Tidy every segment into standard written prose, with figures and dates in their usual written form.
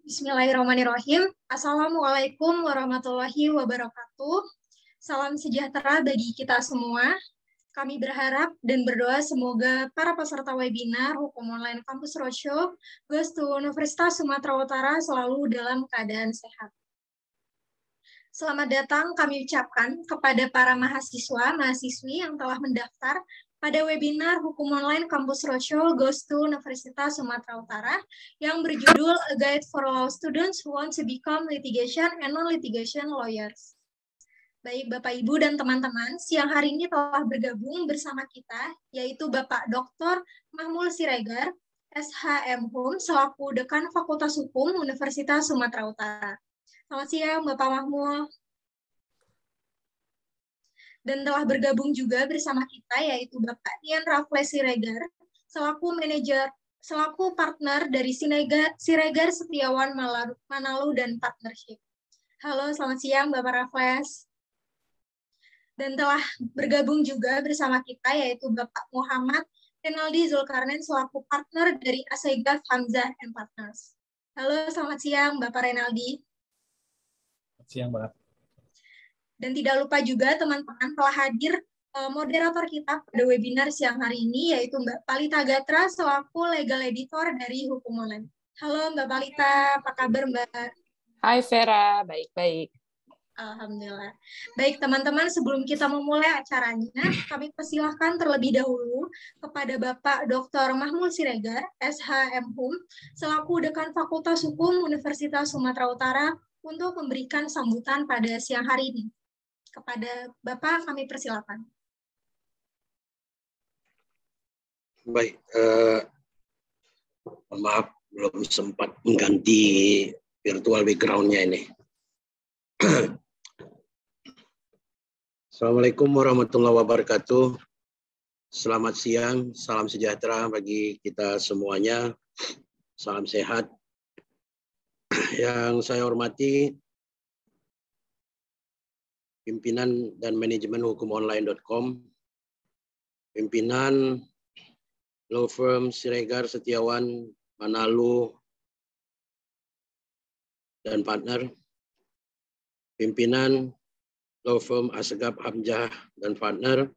Bismillahirrahmanirrahim. Assalamualaikum warahmatullahi wabarakatuh. Salam sejahtera bagi kita semua. Kami berharap dan berdoa semoga para peserta webinar Hukum Online Kampus Roadshow goes to Universitas Sumatera Utara selalu dalam keadaan sehat. Selamat datang kami ucapkan kepada para mahasiswa-mahasiswi yang telah mendaftar pada webinar Hukum Online Kampus Roadshow Goes to Universitas Sumatera Utara yang berjudul A Guide for Law Students Who Want to Become Litigation and Non-Litigation Lawyers. Baik Bapak, Ibu, dan teman-teman, siang hari ini telah bergabung bersama kita, yaitu Bapak Dr. Mahmul Siregar, SHM Hum, selaku Dekan Fakultas Hukum Universitas Sumatera Utara. Selamat siang Bapak Mahmul. Dan telah bergabung juga bersama kita yaitu Bapak Nian Raffles Siregar selaku partner dari Siregar Setiawan Manalu dan Partnership. Halo, selamat siang Bapak Raffles. Dan telah bergabung juga bersama kita yaitu Bapak Muhammad Renaldi Zulkarnain selaku partner dari Asegaf Hamzah and Partners. Halo, selamat siang Bapak Renaldi. Selamat siang Mbak. Dan tidak lupa juga teman-teman telah hadir moderator kita pada webinar siang hari ini, yaitu Mbak Palita Gatra selaku Legal Editor dari Hukum Online. Halo Mbak Palita, apa kabar Mbak? Hai Vera, baik-baik. Alhamdulillah. Baik teman-teman, sebelum kita memulai acaranya, kami persilahkan terlebih dahulu kepada Bapak Dr. Mahmul Siregar, SHM Hum, selaku Dekan Fakultas Hukum Universitas Sumatera Utara, untuk memberikan sambutan pada siang hari ini. Kepada Bapak, kami persilakan. Baik, maaf belum sempat mengganti virtual background-nya ini. Assalamualaikum warahmatullahi wabarakatuh. Selamat siang, salam sejahtera bagi kita semuanya. Salam sehat. Yang saya hormati pimpinan dan manajemen hukumonline.com, pimpinan law firm Siregar Setiawan Manalu dan partner, pimpinan law firm Asegaf Hamzah dan partner,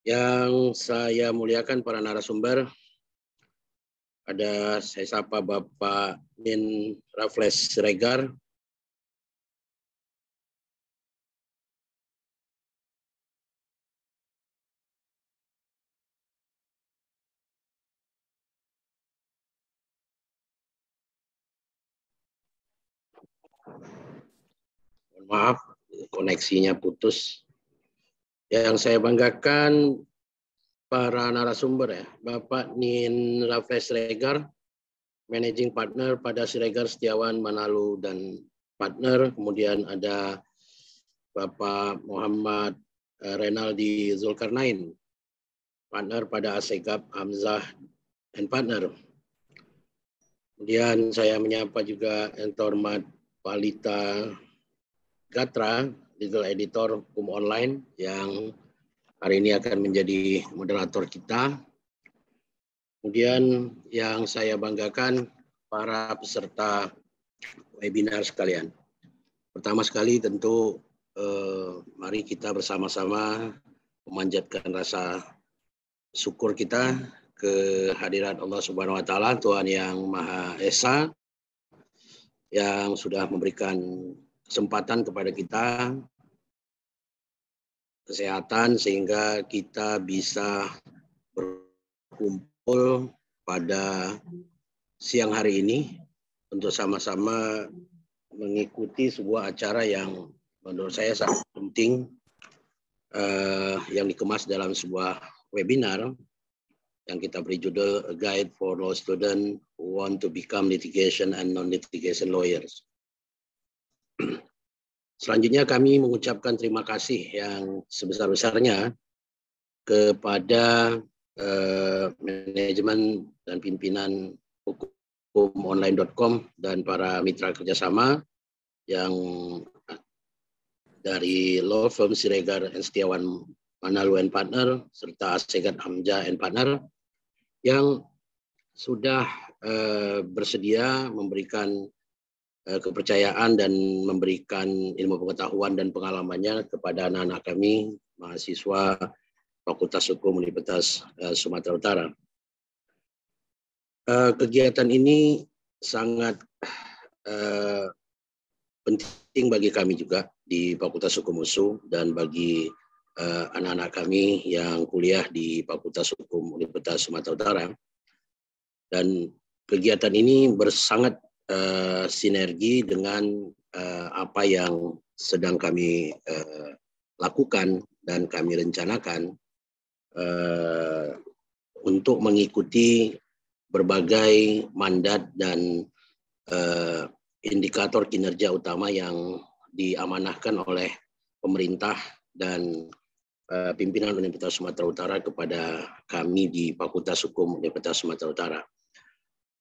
yang saya muliakan para narasumber. Ada saya sapa Bapak Nian Raffles Siregar, maaf, koneksinya putus. Yang saya banggakan para narasumber ya, Bapak Nian Raffles Siregar, Managing Partner pada Siregar Setiawan Manalu dan Partner. Kemudian ada Bapak Muhammad Renaldi Zulkarnain, Partner pada Asegaf Hamzah and Partner. Kemudian saya menyapa juga yang terhormat Palita Gatra, Legal Editor Hukum Online, yang hari ini akan menjadi moderator kita. Kemudian yang saya banggakan para peserta webinar sekalian. Pertama sekali tentu mari kita bersama-sama memanjatkan rasa syukur kita kehadirat Allah Subhanahu wa taala, Tuhan yang Maha Esa, yang sudah memberikan kesempatan kepada kita kesehatan sehingga kita bisa berkumpul pada siang hari ini untuk sama-sama mengikuti sebuah acara yang menurut saya sangat penting, yang dikemas dalam sebuah webinar yang kita beri judul A Guide for Law Students Who Want to Become Litigation and Non-Litigation Lawyers. Selanjutnya kami mengucapkan terima kasih yang sebesar-besarnya kepada manajemen dan pimpinan hukumonline.com dan para mitra kerjasama yang dari law firm Siregar Setiawan Manalu and Partner serta Asegaf Hamzah and Partner yang sudah bersedia memberikan kepercayaan dan memberikan ilmu pengetahuan dan pengalamannya kepada anak-anak kami, mahasiswa Fakultas Hukum Universitas Sumatera Utara. Kegiatan ini sangat penting bagi kami juga di Fakultas Hukum UNSU dan bagi anak-anak kami yang kuliah di Fakultas Hukum Universitas Sumatera Utara. Dan kegiatan ini sangat sinergi dengan apa yang sedang kami lakukan dan kami rencanakan untuk mengikuti berbagai mandat dan indikator kinerja utama yang diamanahkan oleh pemerintah dan pimpinan Universitas Sumatera Utara kepada kami di Fakultas Hukum Universitas Sumatera Utara.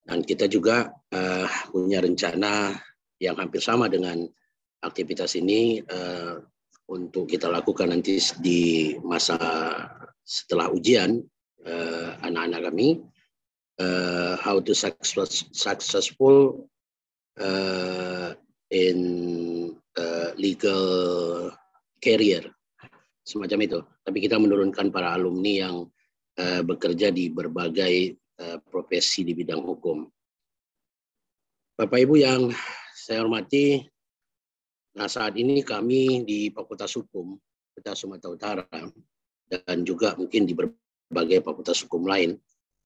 Dan kita juga punya rencana yang hampir sama dengan aktivitas ini untuk kita lakukan nanti di masa setelah ujian anak-anak kami, how to successful in legal career, semacam itu. Tapi kita menurunkan para alumni yang bekerja di berbagai profesi di bidang hukum. Bapak Ibu yang saya hormati, nah saat ini kami di Fakultas Hukum Universitas Sumatera Utara dan juga mungkin di berbagai fakultas hukum lain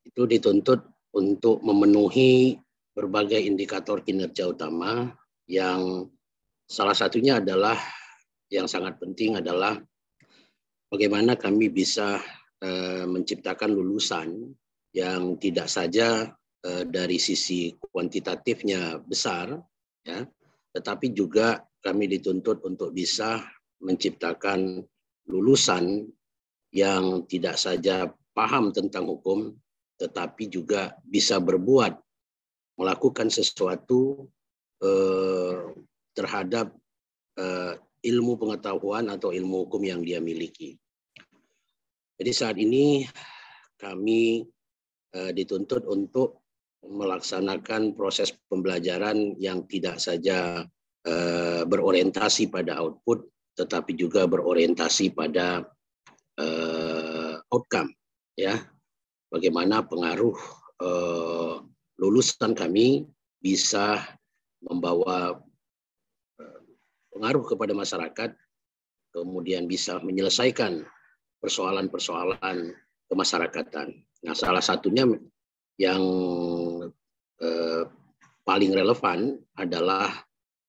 itu dituntut untuk memenuhi berbagai indikator kinerja utama yang salah satunya adalah yang sangat penting adalah bagaimana kami bisa menciptakan lulusan yang tidak saja dari sisi kuantitatifnya besar, ya, tetapi juga kami dituntut untuk bisa menciptakan lulusan yang tidak saja paham tentang hukum, tetapi juga bisa berbuat, melakukan sesuatu terhadap ilmu pengetahuan atau ilmu hukum yang dia miliki. Jadi saat ini kami dituntut untuk melaksanakan proses pembelajaran yang tidak saja berorientasi pada output, tetapi juga berorientasi pada outcome, ya. Bagaimana pengaruh lulusan kami bisa membawa pengaruh kepada masyarakat, kemudian bisa menyelesaikan persoalan-persoalan kemasyarakatan. Nah, salah satunya yang paling relevan adalah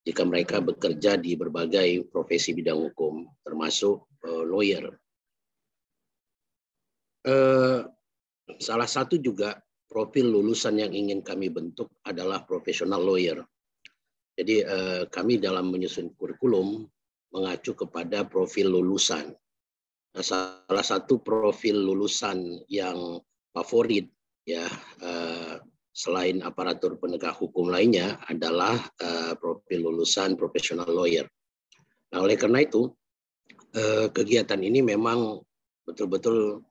jika mereka bekerja di berbagai profesi bidang hukum, termasuk lawyer. Salah satu juga profil lulusan yang ingin kami bentuk adalah professional lawyer. Jadi kami dalam menyusun kurikulum mengacu kepada profil lulusan. Nah, salah satu profil lulusan yang favorit, ya, selain aparatur penegak hukum lainnya adalah profil lulusan professional lawyer. Nah, oleh karena itu kegiatan ini memang betul-betul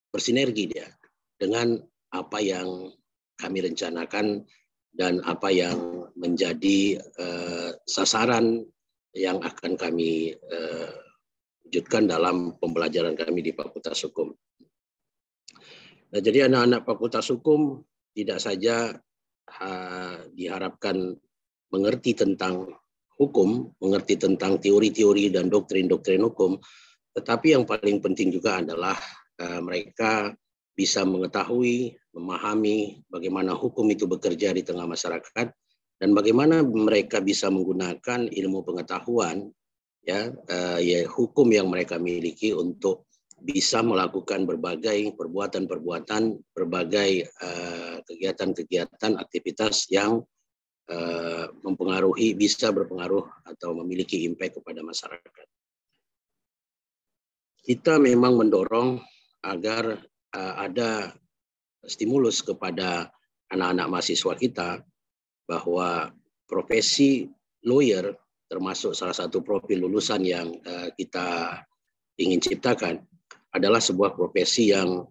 bersinergi dia dengan apa yang kami rencanakan dan apa yang menjadi sasaran yang akan kami wujudkan dalam pembelajaran kami di Fakultas Hukum. Nah, jadi anak-anak Fakultas Hukum tidak saja diharapkan mengerti tentang hukum, mengerti tentang teori-teori dan doktrin-doktrin hukum, tetapi yang paling penting juga adalah mereka bisa mengetahui, memahami bagaimana hukum itu bekerja di tengah masyarakat dan bagaimana mereka bisa menggunakan ilmu pengetahuan, ya, hukum yang mereka miliki untuk bisa melakukan berbagai perbuatan-perbuatan, berbagai kegiatan-kegiatan, aktivitas yang mempengaruhi, bisa berpengaruh atau memiliki impact kepada masyarakat. Kita memang mendorong agar ada stimulus kepada anak-anak mahasiswa kita bahwa profesi lawyer termasuk salah satu profil lulusan yang kita ingin ciptakan adalah sebuah profesi yang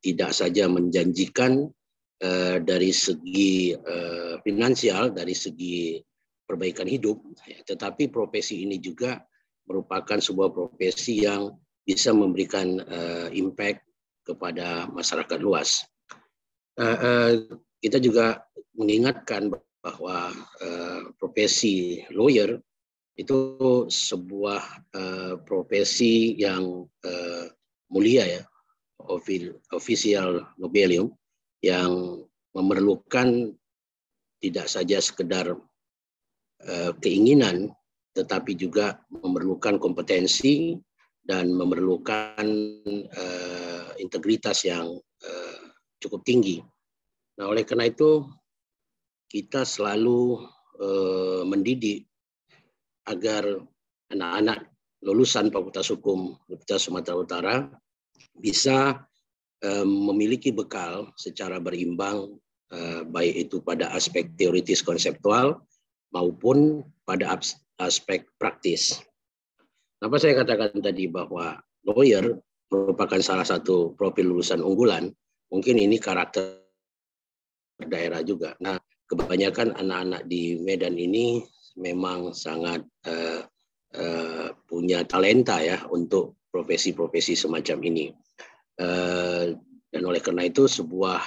tidak saja menjanjikan dari segi finansial, dari segi perbaikan hidup, ya, tetapi profesi ini juga merupakan sebuah profesi yang bisa memberikan impact kepada masyarakat luas. Kita juga mengingatkan bahwa profesi lawyer itu sebuah profesi yang mulia, ya, official nobelium, yang memerlukan tidak saja sekedar keinginan, tetapi juga memerlukan kompetensi dan memerlukan integritas yang cukup tinggi. Nah, oleh karena itu kita selalu mendidik agar anak-anak lulusan Fakultas Hukum Universitas Sumatera Utara bisa memiliki bekal secara berimbang, baik itu pada aspek teoritis konseptual maupun pada aspek praktis. Kenapa saya katakan tadi bahwa lawyer merupakan salah satu profil lulusan unggulan? Mungkin ini karakter daerah juga. Nah, kebanyakan anak-anak di Medan ini memang sangat punya talenta, ya, untuk profesi-profesi semacam ini. Dan oleh karena itu sebuah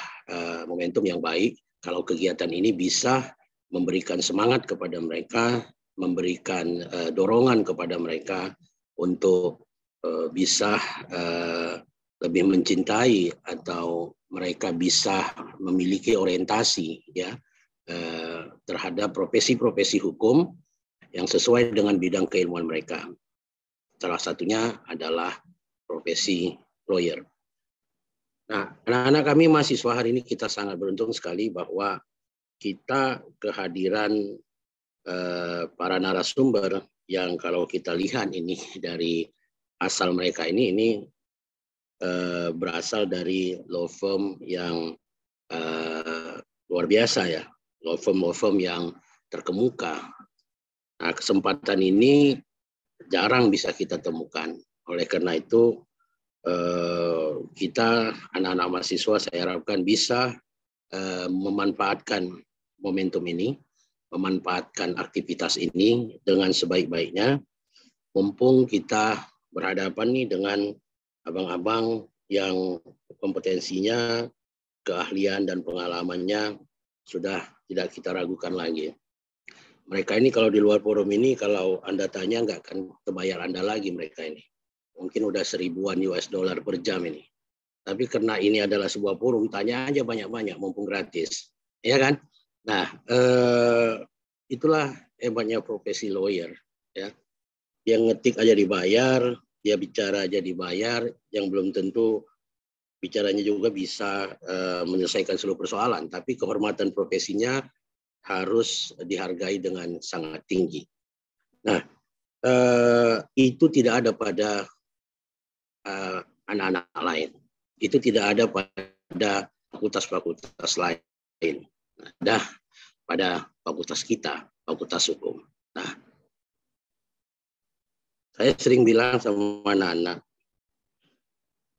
momentum yang baik kalau kegiatan ini bisa memberikan semangat kepada mereka, memberikan dorongan kepada mereka untuk bisa lebih mencintai atau mereka bisa memiliki orientasi, ya, terhadap profesi-profesi hukum yang sesuai dengan bidang keilmuan mereka. Salah satunya adalah profesi lawyer. Nah, anak-anak kami mahasiswa hari ini kita sangat beruntung sekali bahwa kita kehadiran para narasumber yang kalau kita lihat ini dari asal mereka ini berasal dari law firm yang luar biasa, ya, law firm yang terkemuka. Nah, kesempatan ini jarang bisa kita temukan. Oleh karena itu kita anak-anak mahasiswa saya harapkan bisa memanfaatkan momentum ini, memanfaatkan aktivitas ini dengan sebaik-baiknya, mumpung kita berhadapan nih dengan abang-abang yang kompetensinya, keahlian dan pengalamannya sudah tidak kita ragukan lagi. Mereka ini kalau di luar forum ini, kalau Anda tanya nggak akan terbayar Anda lagi mereka ini. Mungkin udah $1000 per jam ini. Tapi karena ini adalah sebuah forum, tanya aja banyak-banyak, mumpung gratis. Ya kan? Nah, itulah hebatnya profesi lawyer. Ya. Dia ngetik aja dibayar, dia bicara aja dibayar, yang belum tentu bicaranya juga bisa menyelesaikan seluruh persoalan. Tapi kehormatan profesinya harus dihargai dengan sangat tinggi. Nah, itu tidak ada pada anak-anak lain. Itu tidak ada pada fakultas-fakultas lain. Ada pada fakultas kita, fakultas hukum. Nah, saya sering bilang sama anak-anak,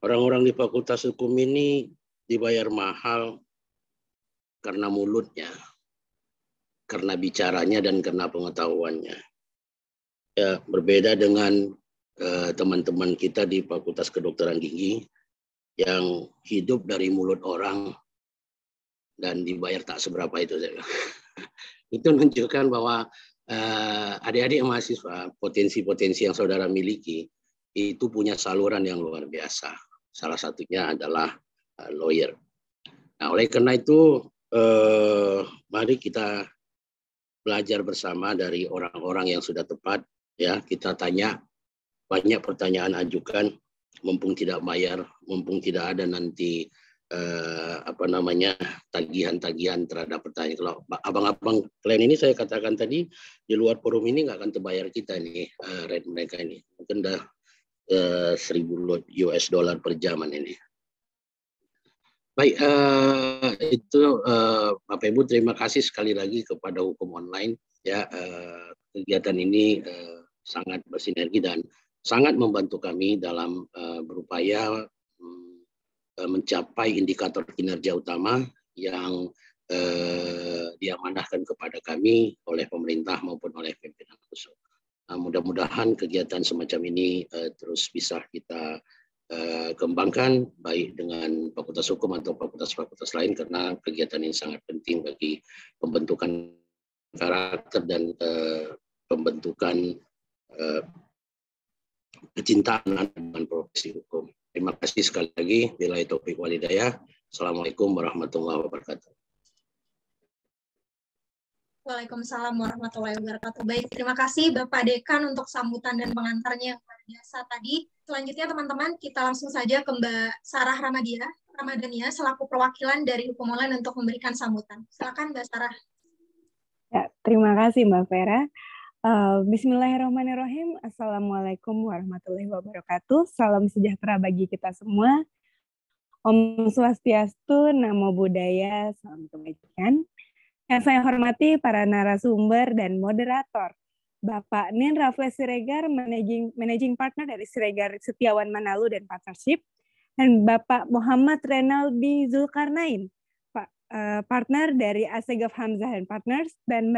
orang-orang di fakultas hukum ini dibayar mahal karena mulutnya, karena bicaranya dan karena pengetahuannya. Ya, berbeda dengan teman-teman kita di Fakultas Kedokteran Gigi yang hidup dari mulut orang dan dibayar tak seberapa itu. Itu menunjukkan bahwa adik-adik mahasiswa, potensi-potensi yang saudara miliki itu punya saluran yang luar biasa. Salah satunya adalah lawyer. Nah, oleh karena itu mari kita belajar bersama dari orang-orang yang sudah tepat, ya. Kita tanya, banyak pertanyaan ajukan, mumpung tidak bayar, mumpung tidak ada nanti tagihan-tagihan terhadap pertanyaan. Kalau abang-abang kalian ini saya katakan tadi di luar forum ini nggak akan terbayar kita nih rate mereka ini, mungkin udah $1000 per jaman ini. Baik, itu Bapak Ibu, terima kasih sekali lagi kepada Hukum Online, ya. Kegiatan ini sangat bersinergi dan sangat membantu kami dalam berupaya mencapai indikator kinerja utama, yang diamanahkan kepada kami oleh pemerintah maupun oleh pimpinan pusat. Mudah-mudahan kegiatan semacam ini terus bisa kita kembangkan baik dengan Fakultas Hukum atau fakultas-fakultas lain, karena kegiatan ini sangat penting bagi pembentukan karakter dan pembentukan kecintaan dengan profesi hukum. Terima kasih sekali lagi. Billahi taufiq wal hidayah. Assalamualaikum warahmatullahi wabarakatuh. Waalaikumsalam warahmatullahi wabarakatuh. Baik, terima kasih Bapak Dekan untuk sambutan dan pengantarnya yang luar biasa tadi. Selanjutnya teman-teman, kita langsung saja ke Mbak Sarah Ramadania selaku perwakilan dari Hukum Online untuk memberikan sambutan. Silakan Mbak Sarah. Ya, terima kasih Mbak Vera. Bismillahirrahmanirrahim. Assalamualaikum warahmatullahi wabarakatuh. Salam sejahtera bagi kita semua. Om Swastiastu, Namo Buddhaya, salam kebajikan. Yang saya hormati para narasumber dan moderator, Bapak Nin Raffles Siregar, Managing Partner dari Siregar Setiawan Manalu dan Partnership, dan Bapak Muhammad Renaldi Zulkarnain, partner dari Asegaf Hamzah dan Partners, dan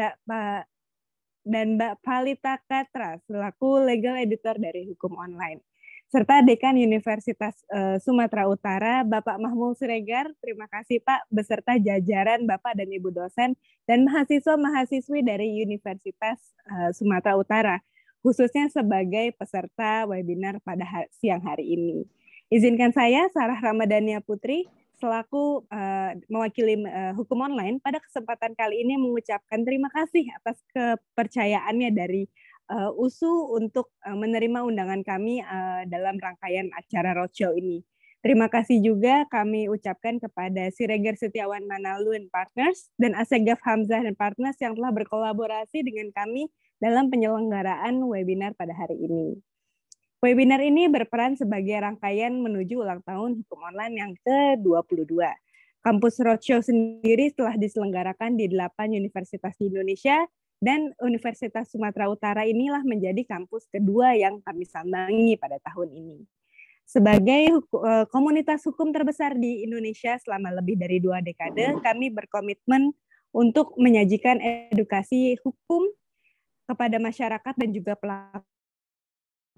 Mbak Palita Katra selaku Legal Editor dari Hukum Online, serta Dekan Universitas Sumatera Utara, Bapak Mahmud Siregar. Terima kasih Pak, beserta jajaran Bapak dan Ibu dosen dan mahasiswa-mahasiswi dari Universitas Sumatera Utara, khususnya sebagai peserta webinar pada siang hari ini. Izinkan saya, Sarah Ramadania Putri, selaku mewakili Hukum Online, pada kesempatan kali ini mengucapkan terima kasih atas kepercayaannya dari USU untuk menerima undangan kami dalam rangkaian acara roadshow ini. Terima kasih juga kami ucapkan kepada Siregar Setiawan Manalu and Partners dan Asegaf Hamzah dan Partners yang telah berkolaborasi dengan kami dalam penyelenggaraan webinar pada hari ini. Webinar ini berperan sebagai rangkaian menuju ulang tahun Hukum Online yang ke-22. Kampus Roadshow sendiri telah diselenggarakan di 8 universitas di Indonesia, dan Universitas Sumatera Utara inilah menjadi kampus kedua yang kami sambangi pada tahun ini. Sebagai komunitas hukum terbesar di Indonesia selama lebih dari 2 dekade, kami berkomitmen untuk menyajikan edukasi hukum kepada masyarakat dan juga pelaku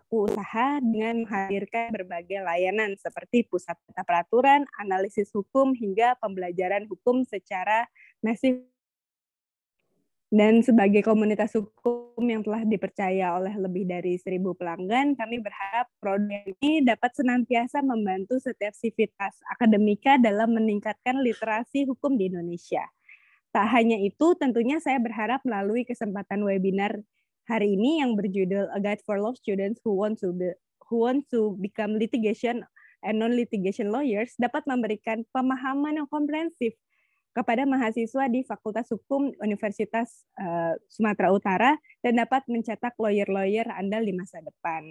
usaha dengan menghadirkan berbagai layanan seperti pusat data peraturan, analisis hukum, hingga pembelajaran hukum secara masif. Dan sebagai komunitas hukum yang telah dipercaya oleh lebih dari 1.000 pelanggan, kami berharap produk ini dapat senantiasa membantu setiap sivitas akademika dalam meningkatkan literasi hukum di Indonesia. Tak hanya itu, tentunya saya berharap melalui kesempatan webinar hari ini yang berjudul A Guide for Law Students who want to become litigation and non-litigation lawyers dapat memberikan pemahaman yang komprehensif kepada mahasiswa di Fakultas Hukum Universitas Sumatera Utara dan dapat mencetak lawyer-lawyer andal di masa depan.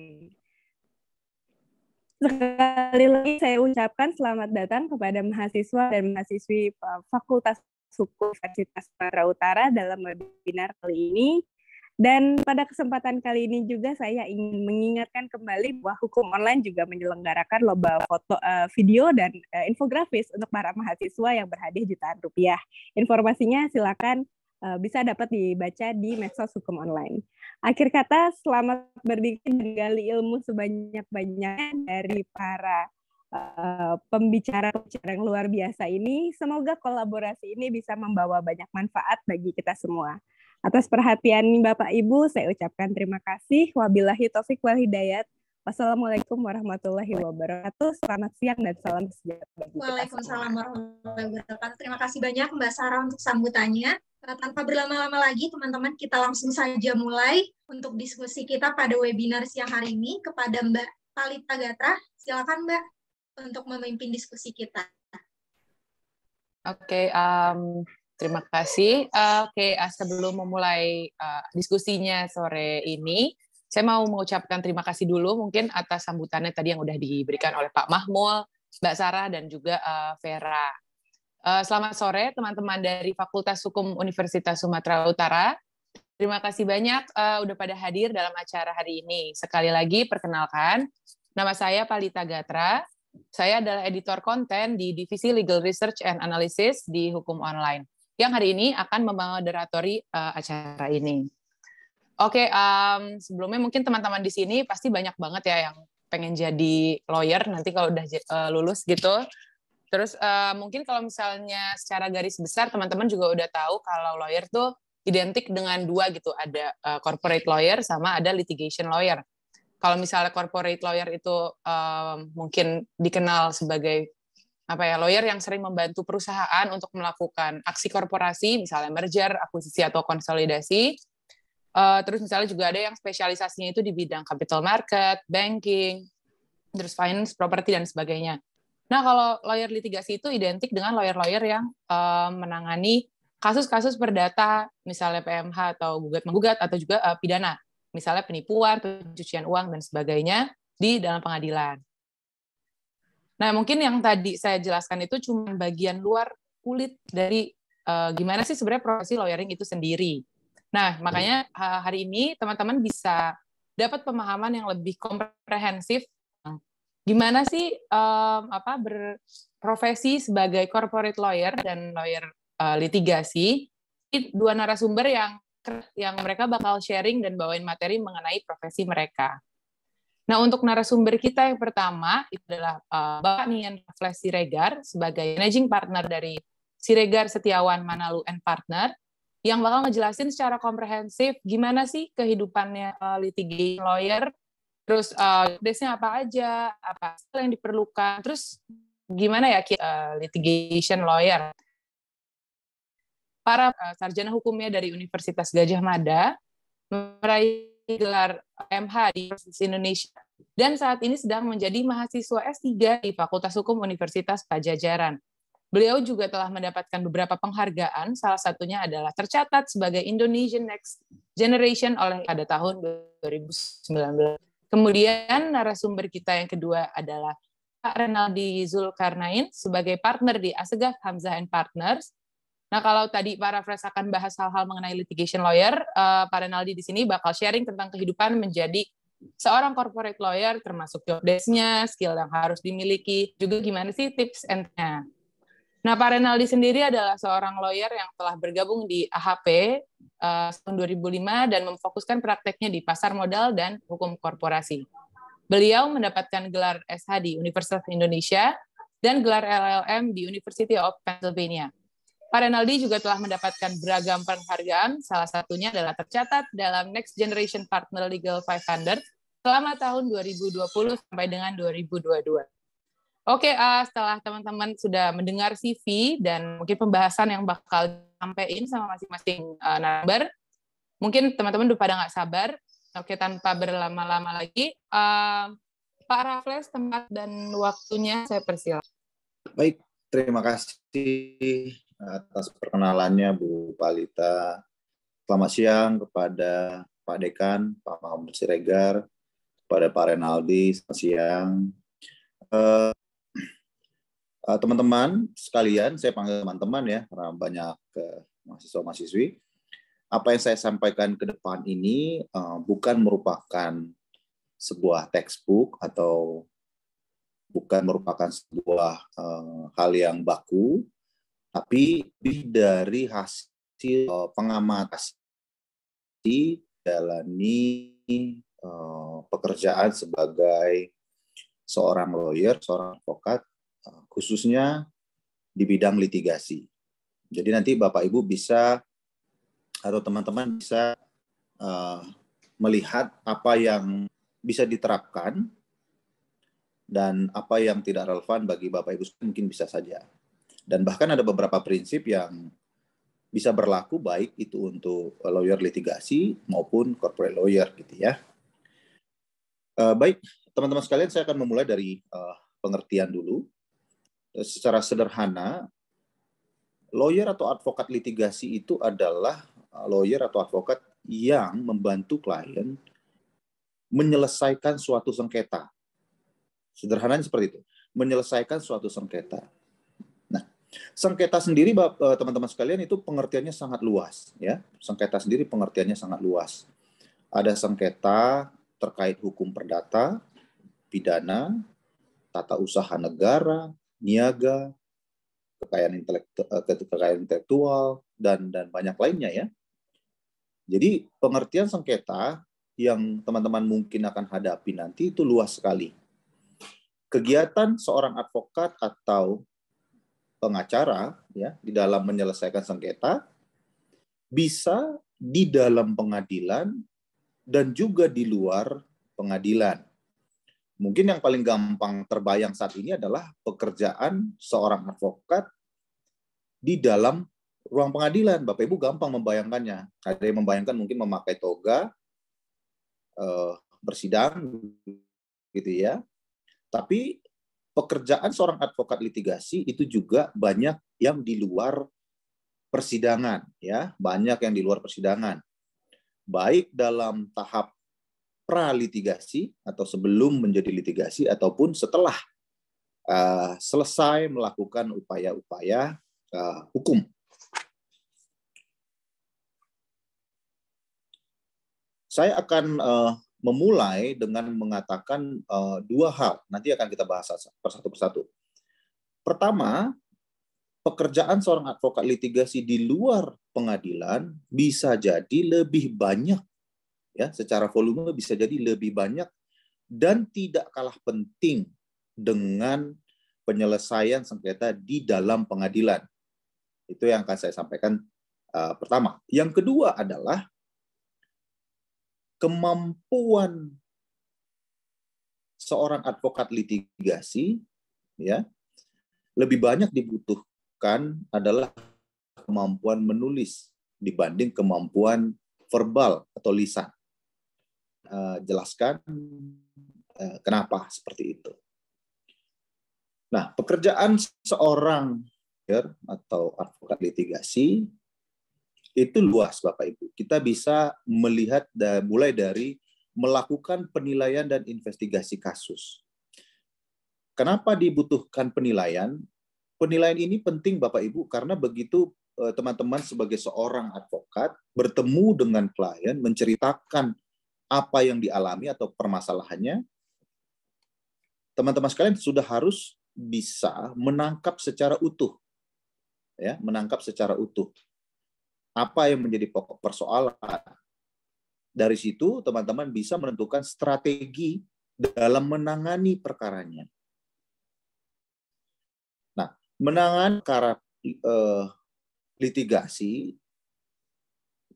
Sekali lagi saya ucapkan selamat datang kepada mahasiswa dan mahasiswi Fakultas Hukum Universitas Sumatera Utara dalam webinar kali ini. Dan pada kesempatan kali ini juga saya ingin mengingatkan kembali bahwa Hukum Online juga menyelenggarakan lomba foto, video, dan infografis untuk para mahasiswa yang berhadiah jutaan rupiah. Informasinya silakan bisa dapat dibaca di medsos Hukum Online. Akhir kata, selamat berbikin dan gali ilmu sebanyak-banyaknya dari para pembicara yang luar biasa ini. Semoga kolaborasi ini bisa membawa banyak manfaat bagi kita semua. Atas perhatian Bapak Ibu, saya ucapkan terima kasih. Wabillahi taufik wal hidayat. Wassalamualaikum warahmatullahi wabarakatuh. Selamat siang dan salam sejahtera. Waalaikumsalam warahmatullahi wabarakatuh. Terima kasih banyak Mbak Sarah untuk sambutannya. Tanpa berlama-lama lagi, teman-teman, kita langsung saja mulai untuk diskusi kita pada webinar siang hari ini kepada Mbak Palita Gatra. Silakan Mbak untuk memimpin diskusi kita. Oke, terima kasih. Sebelum memulai diskusinya sore ini, saya mau mengucapkan terima kasih dulu mungkin atas sambutannya tadi yang udah diberikan oleh Pak Mahmul, Mbak Sarah, dan juga Vera. Selamat sore teman-teman dari Fakultas Hukum Universitas Sumatera Utara. Terima kasih banyak udah pada hadir dalam acara hari ini. Sekali lagi perkenalkan, nama saya Palita Gatra. Saya adalah editor konten di Divisi Legal Research and Analysis di Hukum Online, yang hari ini akan memoderatori acara ini. Oke, sebelumnya mungkin teman-teman di sini pasti banyak banget ya yang pengen jadi lawyer nanti kalau udah lulus gitu. Terus mungkin kalau misalnya secara garis besar teman-teman juga udah tahu kalau lawyer tuh identik dengan dua gitu, ada corporate lawyer sama ada litigation lawyer. Kalau misalnya corporate lawyer itu mungkin dikenal sebagai lawyer yang sering membantu perusahaan untuk melakukan aksi korporasi, misalnya merger, akuisisi atau konsolidasi. Terus misalnya juga ada yang spesialisasinya itu di bidang capital market, banking, terus finance, property dan sebagainya. Nah, kalau lawyer litigasi itu identik dengan lawyer-lawyer yang menangani kasus-kasus perdata, misalnya PMH atau gugat-menggugat, atau juga pidana, misalnya penipuan, pencucian uang, dan sebagainya di dalam pengadilan. Nah, mungkin yang tadi saya jelaskan itu cuma bagian luar kulit dari gimana sih sebenarnya profesi lawyering itu sendiri. Nah, makanya hari ini teman-teman bisa dapat pemahaman yang lebih komprehensif gimana sih berprofesi sebagai corporate lawyer dan lawyer litigasi. Dua narasumber yang mereka bakal sharing dan bawain materi mengenai profesi mereka. Nah, untuk narasumber kita yang pertama itu adalah Bapak Nian Raffles Siregar sebagai managing partner dari Siregar Setiawan Manalu and Partner, yang bakal ngejelasin secara komprehensif gimana sih kehidupannya litigation lawyer, terus desk-nya apa aja, apa yang diperlukan, terus gimana ya litigation lawyer. Para sarjana hukumnya dari Universitas Gadjah Mada meraih gelar MH di Universitas Indonesia dan saat ini sedang menjadi mahasiswa S3 di Fakultas Hukum Universitas Padjadjaran. Beliau juga telah mendapatkan beberapa penghargaan, salah satunya adalah tercatat sebagai Indonesian Next Generation pada tahun 2019. Kemudian narasumber kita yang kedua adalah Pak Renaldi Zulkarnain sebagai partner di Assegaf Hamzah and Partners. Nah, kalau tadi Pak Raffles akan bahas hal-hal mengenai litigation lawyer, Pak Renaldi di sini bakal sharing tentang kehidupan menjadi seorang corporate lawyer, termasuk job desk-nya, skill yang harus dimiliki, juga gimana sih tips and-nya. Nah, Pak Renaldi sendiri adalah seorang lawyer yang telah bergabung di AHP tahun 2005 dan memfokuskan prakteknya di pasar modal dan hukum korporasi. Beliau mendapatkan gelar SH di Universitas Indonesia dan gelar LLM di University of Pennsylvania. Pak Renaldi juga telah mendapatkan beragam penghargaan, salah satunya adalah tercatat dalam Next Generation Partner Legal 500 selama tahun 2020 sampai dengan 2022. Oke, setelah teman-teman sudah mendengar CV dan mungkin pembahasan yang bakal sampaikan sama masing-masing narasumber, mungkin teman-teman udah pada nggak sabar. Oke, tanpa berlama-lama lagi, Pak Raffles, tempat dan waktunya saya persilakan. Baik, terima kasih atas perkenalannya Bu Palita. Selamat siang kepada Pak Dekan, Pak Muhammad Siregar, kepada Pak Renaldi, selamat siang. Teman-teman sekalian, saya panggil teman-teman ya, karena banyak mahasiswa-mahasiswi. Apa yang saya sampaikan ke depan ini bukan merupakan sebuah textbook atau bukan merupakan sebuah hal yang baku, tapi lebih dari hasil pengamatan jalani pekerjaan sebagai seorang lawyer, seorang advokat, khususnya di bidang litigasi. Jadi nanti Bapak Ibu bisa atau teman-teman bisa melihat apa yang bisa diterapkan dan apa yang tidak relevan bagi Bapak Ibu mungkin bisa saja. Dan bahkan ada beberapa prinsip yang bisa berlaku baik itu untuk lawyer litigasi maupun corporate lawyer gitu ya. Baik, teman-teman sekalian, saya akan memulai dari pengertian dulu. Secara sederhana, lawyer atau advokat litigasi itu adalah lawyer atau advokat yang membantu klien menyelesaikan suatu sengketa. Sederhananya seperti itu, menyelesaikan suatu sengketa. Nah, sengketa sendiri, teman-teman sekalian, itu pengertiannya sangat luas, ya. Sengketa sendiri pengertiannya sangat luas. Ada sengketa terkait hukum perdata, pidana, tata usaha negara, niaga, kekayaan intelektual, dan banyak lainnya ya. Jadi pengertian sengketa yang teman-teman mungkin akan hadapi nanti itu luas sekali. Kegiatan seorang advokat atau pengacara ya di dalam menyelesaikan sengketa bisa di dalam pengadilan dan juga di luar pengadilan. Mungkin yang paling gampang terbayang saat ini adalah pekerjaan seorang advokat di dalam ruang pengadilan. Bapak Ibu gampang membayangkannya. Ada yang membayangkan mungkin memakai toga, bersidang, gitu ya. Tapi pekerjaan seorang advokat litigasi itu juga banyak yang di luar persidangan, ya, banyak yang di luar persidangan. Baik dalam tahap pra-litigasi atau sebelum menjadi litigasi ataupun setelah selesai melakukan upaya-upaya hukum. Saya akan memulai dengan mengatakan dua hal. Nanti akan kita bahas persatu persatu. Pertama, pekerjaan seorang advokat litigasi di luar pengadilan bisa jadi lebih banyak, ya, secara volume bisa jadi lebih banyak dan tidak kalah penting dengan penyelesaian sengketa di dalam pengadilan. Itu yang akan saya sampaikan pertama. Yang kedua adalah kemampuan seorang advokat litigasi, ya, lebih banyak dibutuhkan adalah kemampuan menulis dibanding kemampuan verbal atau lisan. Jelaskan kenapa seperti itu. Nah, pekerjaan seorang lawyer atau advokat litigasi itu luas, Bapak Ibu. Kita bisa melihat mulai dari melakukan penilaian dan investigasi kasus. Kenapa dibutuhkan penilaian? Penilaian ini penting, Bapak Ibu, karena begitu teman-teman sebagai seorang advokat bertemu dengan klien, menceritakan apa yang dialami atau permasalahannya, teman-teman sekalian sudah harus bisa menangkap secara utuh, ya, menangkap secara utuh apa yang menjadi pokok persoalan. Dari situ teman-teman bisa menentukan strategi dalam menangani perkaranya. Nah, menangani perkara litigasi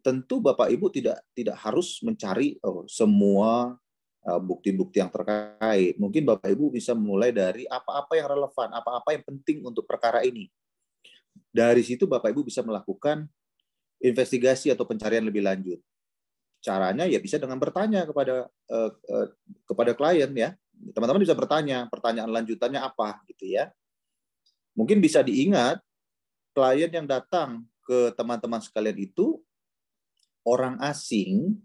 tentu Bapak Ibu tidak harus mencari semua bukti-bukti yang terkait. Mungkin Bapak Ibu bisa mulai dari apa-apa yang relevan, apa-apa yang penting untuk perkara ini. Dari situ Bapak Ibu bisa melakukan investigasi atau pencarian lebih lanjut. Caranya ya bisa dengan bertanya kepada klien, ya. Teman-teman bisa bertanya, pertanyaan lanjutannya apa gitu ya. Mungkin bisa diingat klien yang datang ke teman-teman sekalian itu orang asing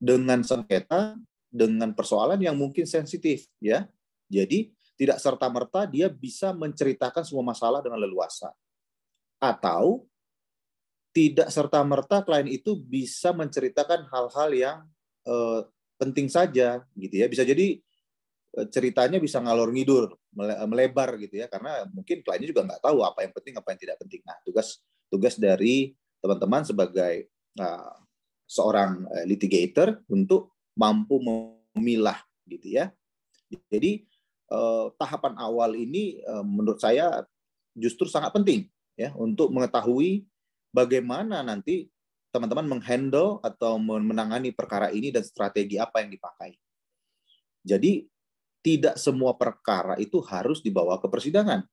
dengan sengketa, dengan persoalan yang mungkin sensitif, ya. Jadi tidak serta-merta dia bisa menceritakan semua masalah dengan leluasa. Atau tidak serta-merta klien itu bisa menceritakan hal-hal yang penting saja, gitu ya. Bisa jadi ceritanya bisa ngalor ngidul, melebar gitu ya, karena mungkin kliennya juga nggak tahu apa yang penting, apa yang tidak penting. Nah, tugas dari teman-teman sebagai seorang litigator untuk mampu memilah, gitu ya. Jadi tahapan awal ini menurut saya justru sangat penting, ya, untuk mengetahui bagaimana nanti teman-teman menghandle atau menangani perkara ini dan strategi apa yang dipakai. Jadi tidak semua perkara itu harus dibawa ke persidangan.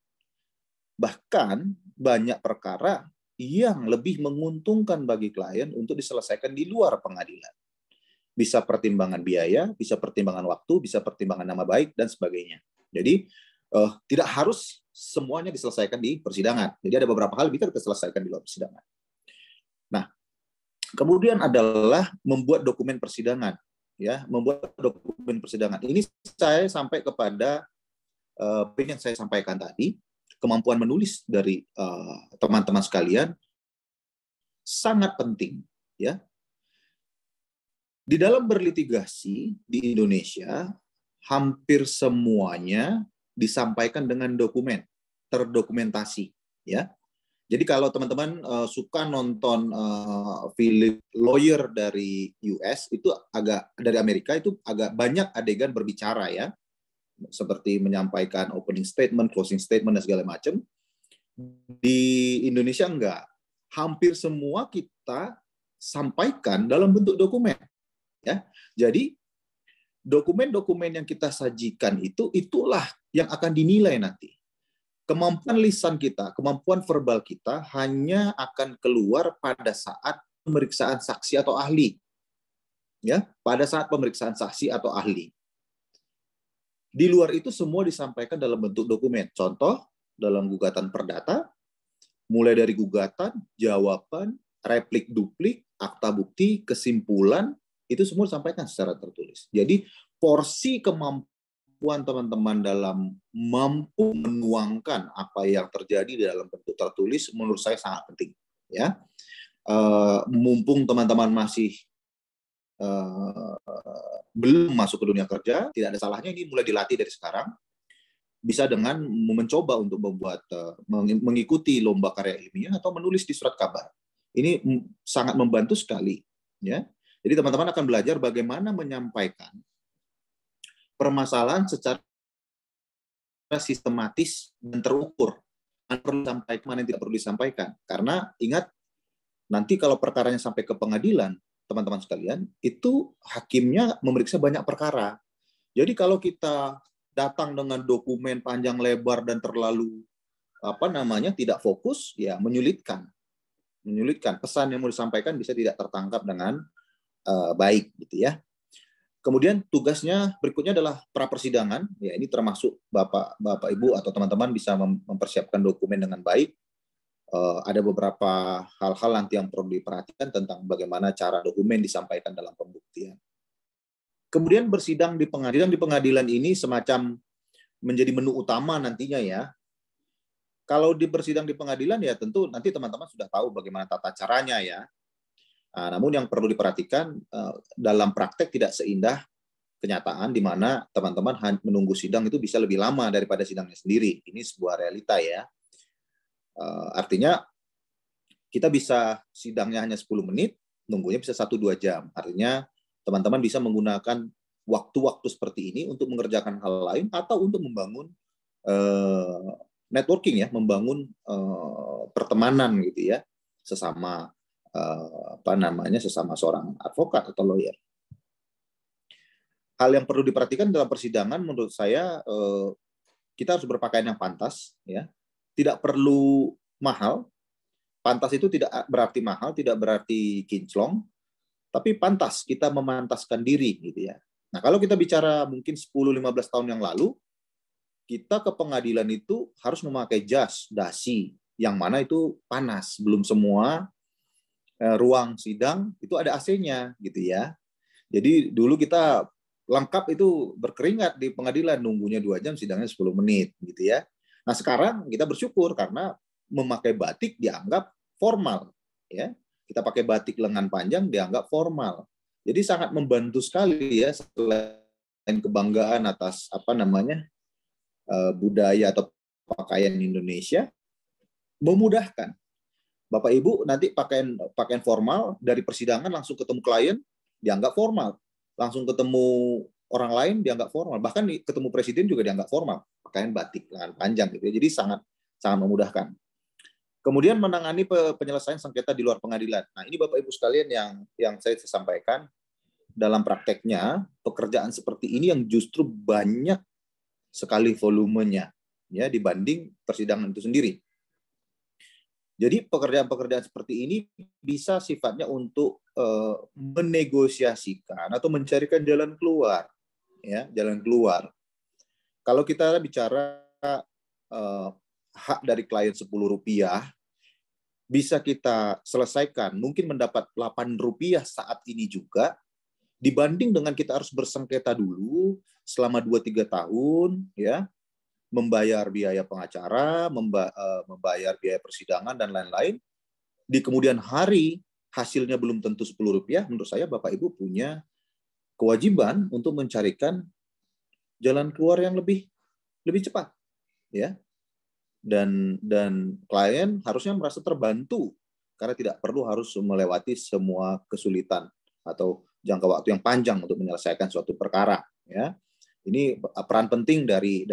Bahkan banyak perkara yang lebih menguntungkan bagi klien untuk diselesaikan di luar pengadilan. Bisa pertimbangan biaya, bisa pertimbangan waktu, bisa pertimbangan nama baik, dan sebagainya. Jadi tidak harus semuanya diselesaikan di persidangan. Jadi ada beberapa hal bisa kita selesaikan di luar persidangan. Nah, kemudian adalah membuat dokumen persidangan, ya, membuat dokumen persidangan. Ini saya sampai kepada yang saya sampaikan tadi, kemampuan menulis dari teman-teman sekalian sangat penting, ya. Di dalam berlitigasi di Indonesia, hampir semuanya disampaikan dengan dokumen, terdokumentasi, ya. Jadi kalau teman-teman suka nonton film lawyer dari US itu dari Amerika itu agak banyak adegan berbicara ya, seperti menyampaikan opening statement, closing statement dan segala macam. Di Indonesia enggak, hampir semua kita sampaikan dalam bentuk dokumen, ya. Jadi dokumen-dokumen yang kita sajikan itulah yang akan dinilai nanti. Kemampuan lisan kita, kemampuan verbal kita hanya akan keluar pada saat pemeriksaan saksi atau ahli. Ya, pada saat pemeriksaan saksi atau ahli. Di luar itu semua disampaikan dalam bentuk dokumen. Contoh, dalam gugatan perdata, mulai dari gugatan, jawaban, replik duplik, akta bukti, kesimpulan, itu semua disampaikan secara tertulis. Jadi, porsi kemampuan teman-teman dalam mampu menuangkan apa yang terjadi di dalam bentuk tertulis menurut saya sangat penting, ya. Mumpung teman-teman masih belum masuk ke dunia kerja, tidak ada salahnya ini mulai dilatih dari sekarang, bisa dengan mencoba untuk mengikuti lomba karya ilmiah atau menulis di surat kabar. Ini sangat membantu sekali, ya. Jadi teman-teman akan belajar bagaimana menyampaikan permasalahan secara sistematis dan terukur. Mana perlu disampaikan, mana yang tidak perlu disampaikan. Karena ingat, nanti kalau perkaranya sampai ke pengadilan, teman-teman sekalian, itu hakimnya memeriksa banyak perkara. Jadi kalau kita datang dengan dokumen panjang lebar dan terlalu tidak fokus, ya menyulitkan. Pesan yang mau disampaikan bisa tidak tertangkap dengan baik, gitu ya. Kemudian tugasnya berikutnya adalah pra-persidangan. Ya, ini termasuk Bapak Ibu atau teman-teman bisa mempersiapkan dokumen dengan baik. Ada beberapa hal-hal nanti yang perlu diperhatikan tentang bagaimana cara dokumen disampaikan dalam pembuktian. Kemudian bersidang di pengadilan. Di pengadilan ini semacam menjadi menu utama nantinya ya. Kalau di bersidang di pengadilan ya tentu nanti teman-teman sudah tahu bagaimana tata caranya ya. Nah, namun yang perlu diperhatikan dalam praktek tidak seindah kenyataan di mana teman-teman menunggu sidang itu bisa lebih lama daripada sidangnya sendiri. Ini sebuah realita ya. Artinya kita bisa sidangnya hanya 10 menit, nunggunya bisa 1-2 jam. Artinya teman-teman bisa menggunakan waktu-waktu seperti ini untuk mengerjakan hal lain atau untuk membangun networking ya, membangun pertemanan gitu ya, sesama sesama seorang advokat atau lawyer. Hal yang perlu diperhatikan dalam persidangan menurut saya kita harus berpakaian yang pantas ya. Tidak perlu mahal. Pantas itu tidak berarti mahal, tidak berarti kinclong, tapi pantas, kita memantaskan diri gitu ya. Nah, kalau kita bicara mungkin 10-15 tahun yang lalu, kita ke pengadilan itu harus memakai jas, dasi, yang mana itu panas, belum semua ruang sidang itu ada AC-nya gitu ya. Jadi dulu kita lengkap itu berkeringat di pengadilan, nunggunya 2 jam, sidangnya 10 menit gitu ya. Nah, sekarang kita bersyukur karena memakai batik dianggap formal ya. Kita pakai batik lengan panjang dianggap formal. Jadi sangat membantu sekali ya, selain kebanggaan atas budaya atau pakaian Indonesia, memudahkan. Bapak Ibu nanti pakaian formal dari persidangan langsung ketemu klien dianggap formal, langsung ketemu orang lain dianggap formal, bahkan ketemu presiden juga dianggap formal, pakaian batik lengan panjang gitu ya. Jadi sangat memudahkan. Kemudian menangani penyelesaian sengketa di luar pengadilan. Nah, ini Bapak Ibu sekalian yang saya sampaikan dalam prakteknya, pekerjaan seperti ini yang justru banyak sekali volumenya ya dibanding persidangan itu sendiri. Jadi pekerjaan-pekerjaan seperti ini bisa sifatnya untuk menegosiasikan atau mencarikan jalan keluar, ya, jalan keluar. Kalau kita bicara hak dari klien Rp10 bisa kita selesaikan, mungkin mendapat Rp8 saat ini juga, dibanding dengan kita harus bersengketa dulu selama 2-3 tahun, ya, membayar biaya pengacara, membayar biaya persidangan, dan lain-lain. Di kemudian hari, hasilnya belum tentu Rp10. Menurut saya Bapak Ibu punya kewajiban untuk mencarikan jalan keluar yang lebih lebih cepat, ya. Dan klien harusnya merasa terbantu karena tidak perlu harus melewati semua kesulitan atau jangka waktu yang panjang untuk menyelesaikan suatu perkara, ya. Ini peran penting dari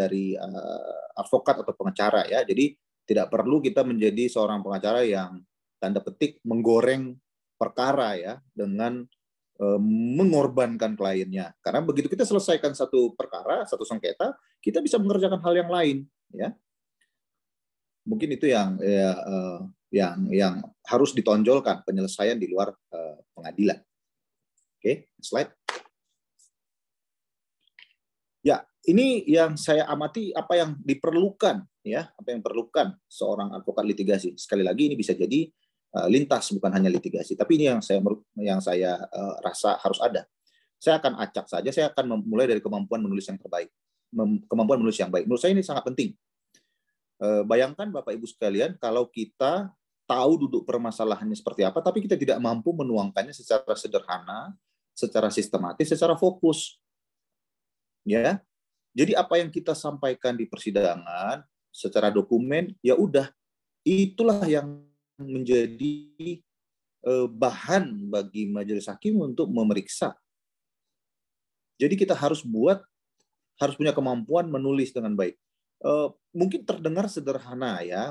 advokat atau pengacara, ya. Jadi tidak perlu kita menjadi seorang pengacara yang tanda petik menggoreng perkara, ya, dengan mengorbankan kliennya. Karena begitu kita selesaikan satu perkara, satu sengketa, kita bisa mengerjakan hal yang lain, ya. Mungkin itu yang harus ditonjolkan, penyelesaian di luar pengadilan. Oke, slide. Ya, ini yang saya amati apa yang diperlukan, ya, apa yang diperlukan seorang advokat litigasi. Sekali lagi ini bisa jadi lintas, bukan hanya litigasi, tapi ini yang saya rasa harus ada. Saya akan acak saja, saya akan memulai dari kemampuan menulis yang terbaik. Kemampuan menulis yang baik. Menurut saya ini sangat penting. Bayangkan Bapak Ibu sekalian, kalau kita tahu duduk permasalahannya seperti apa, tapi kita tidak mampu menuangkannya secara sederhana, secara sistematis, secara fokus. Ya, jadi apa yang kita sampaikan di persidangan secara dokumen, ya udah, itulah yang menjadi bahan bagi majelis hakim untuk memeriksa. Jadi kita harus punya kemampuan menulis dengan baik. Mungkin terdengar sederhana, ya,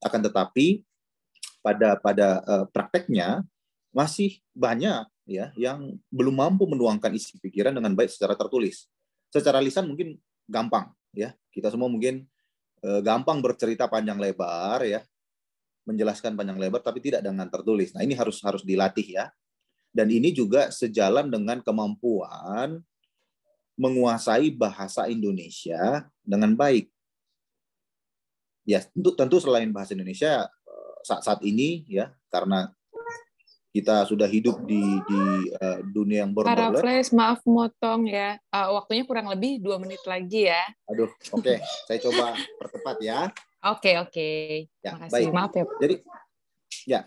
akan tetapi pada prakteknya masih banyak, ya, yang belum mampu menuangkan isi pikiran dengan baik secara tertulis. Secara lisan mungkin gampang, ya. Kita semua mungkin gampang bercerita panjang lebar, ya, menjelaskan panjang lebar, tapi tidak dengan tertulis. Nah, ini harus dilatih, ya. Dan ini juga sejalan dengan kemampuan menguasai bahasa Indonesia dengan baik. Ya, tentu selain bahasa Indonesia saat ini, ya, karena kita sudah hidup di dunia yang Para borderless. Flash, maaf motong, ya. Waktunya kurang lebih 2 menit lagi, ya. Aduh, oke. Saya coba percepat, ya. Oke. Ya, Makasih. baik. Maaf, ya. Jadi, ya,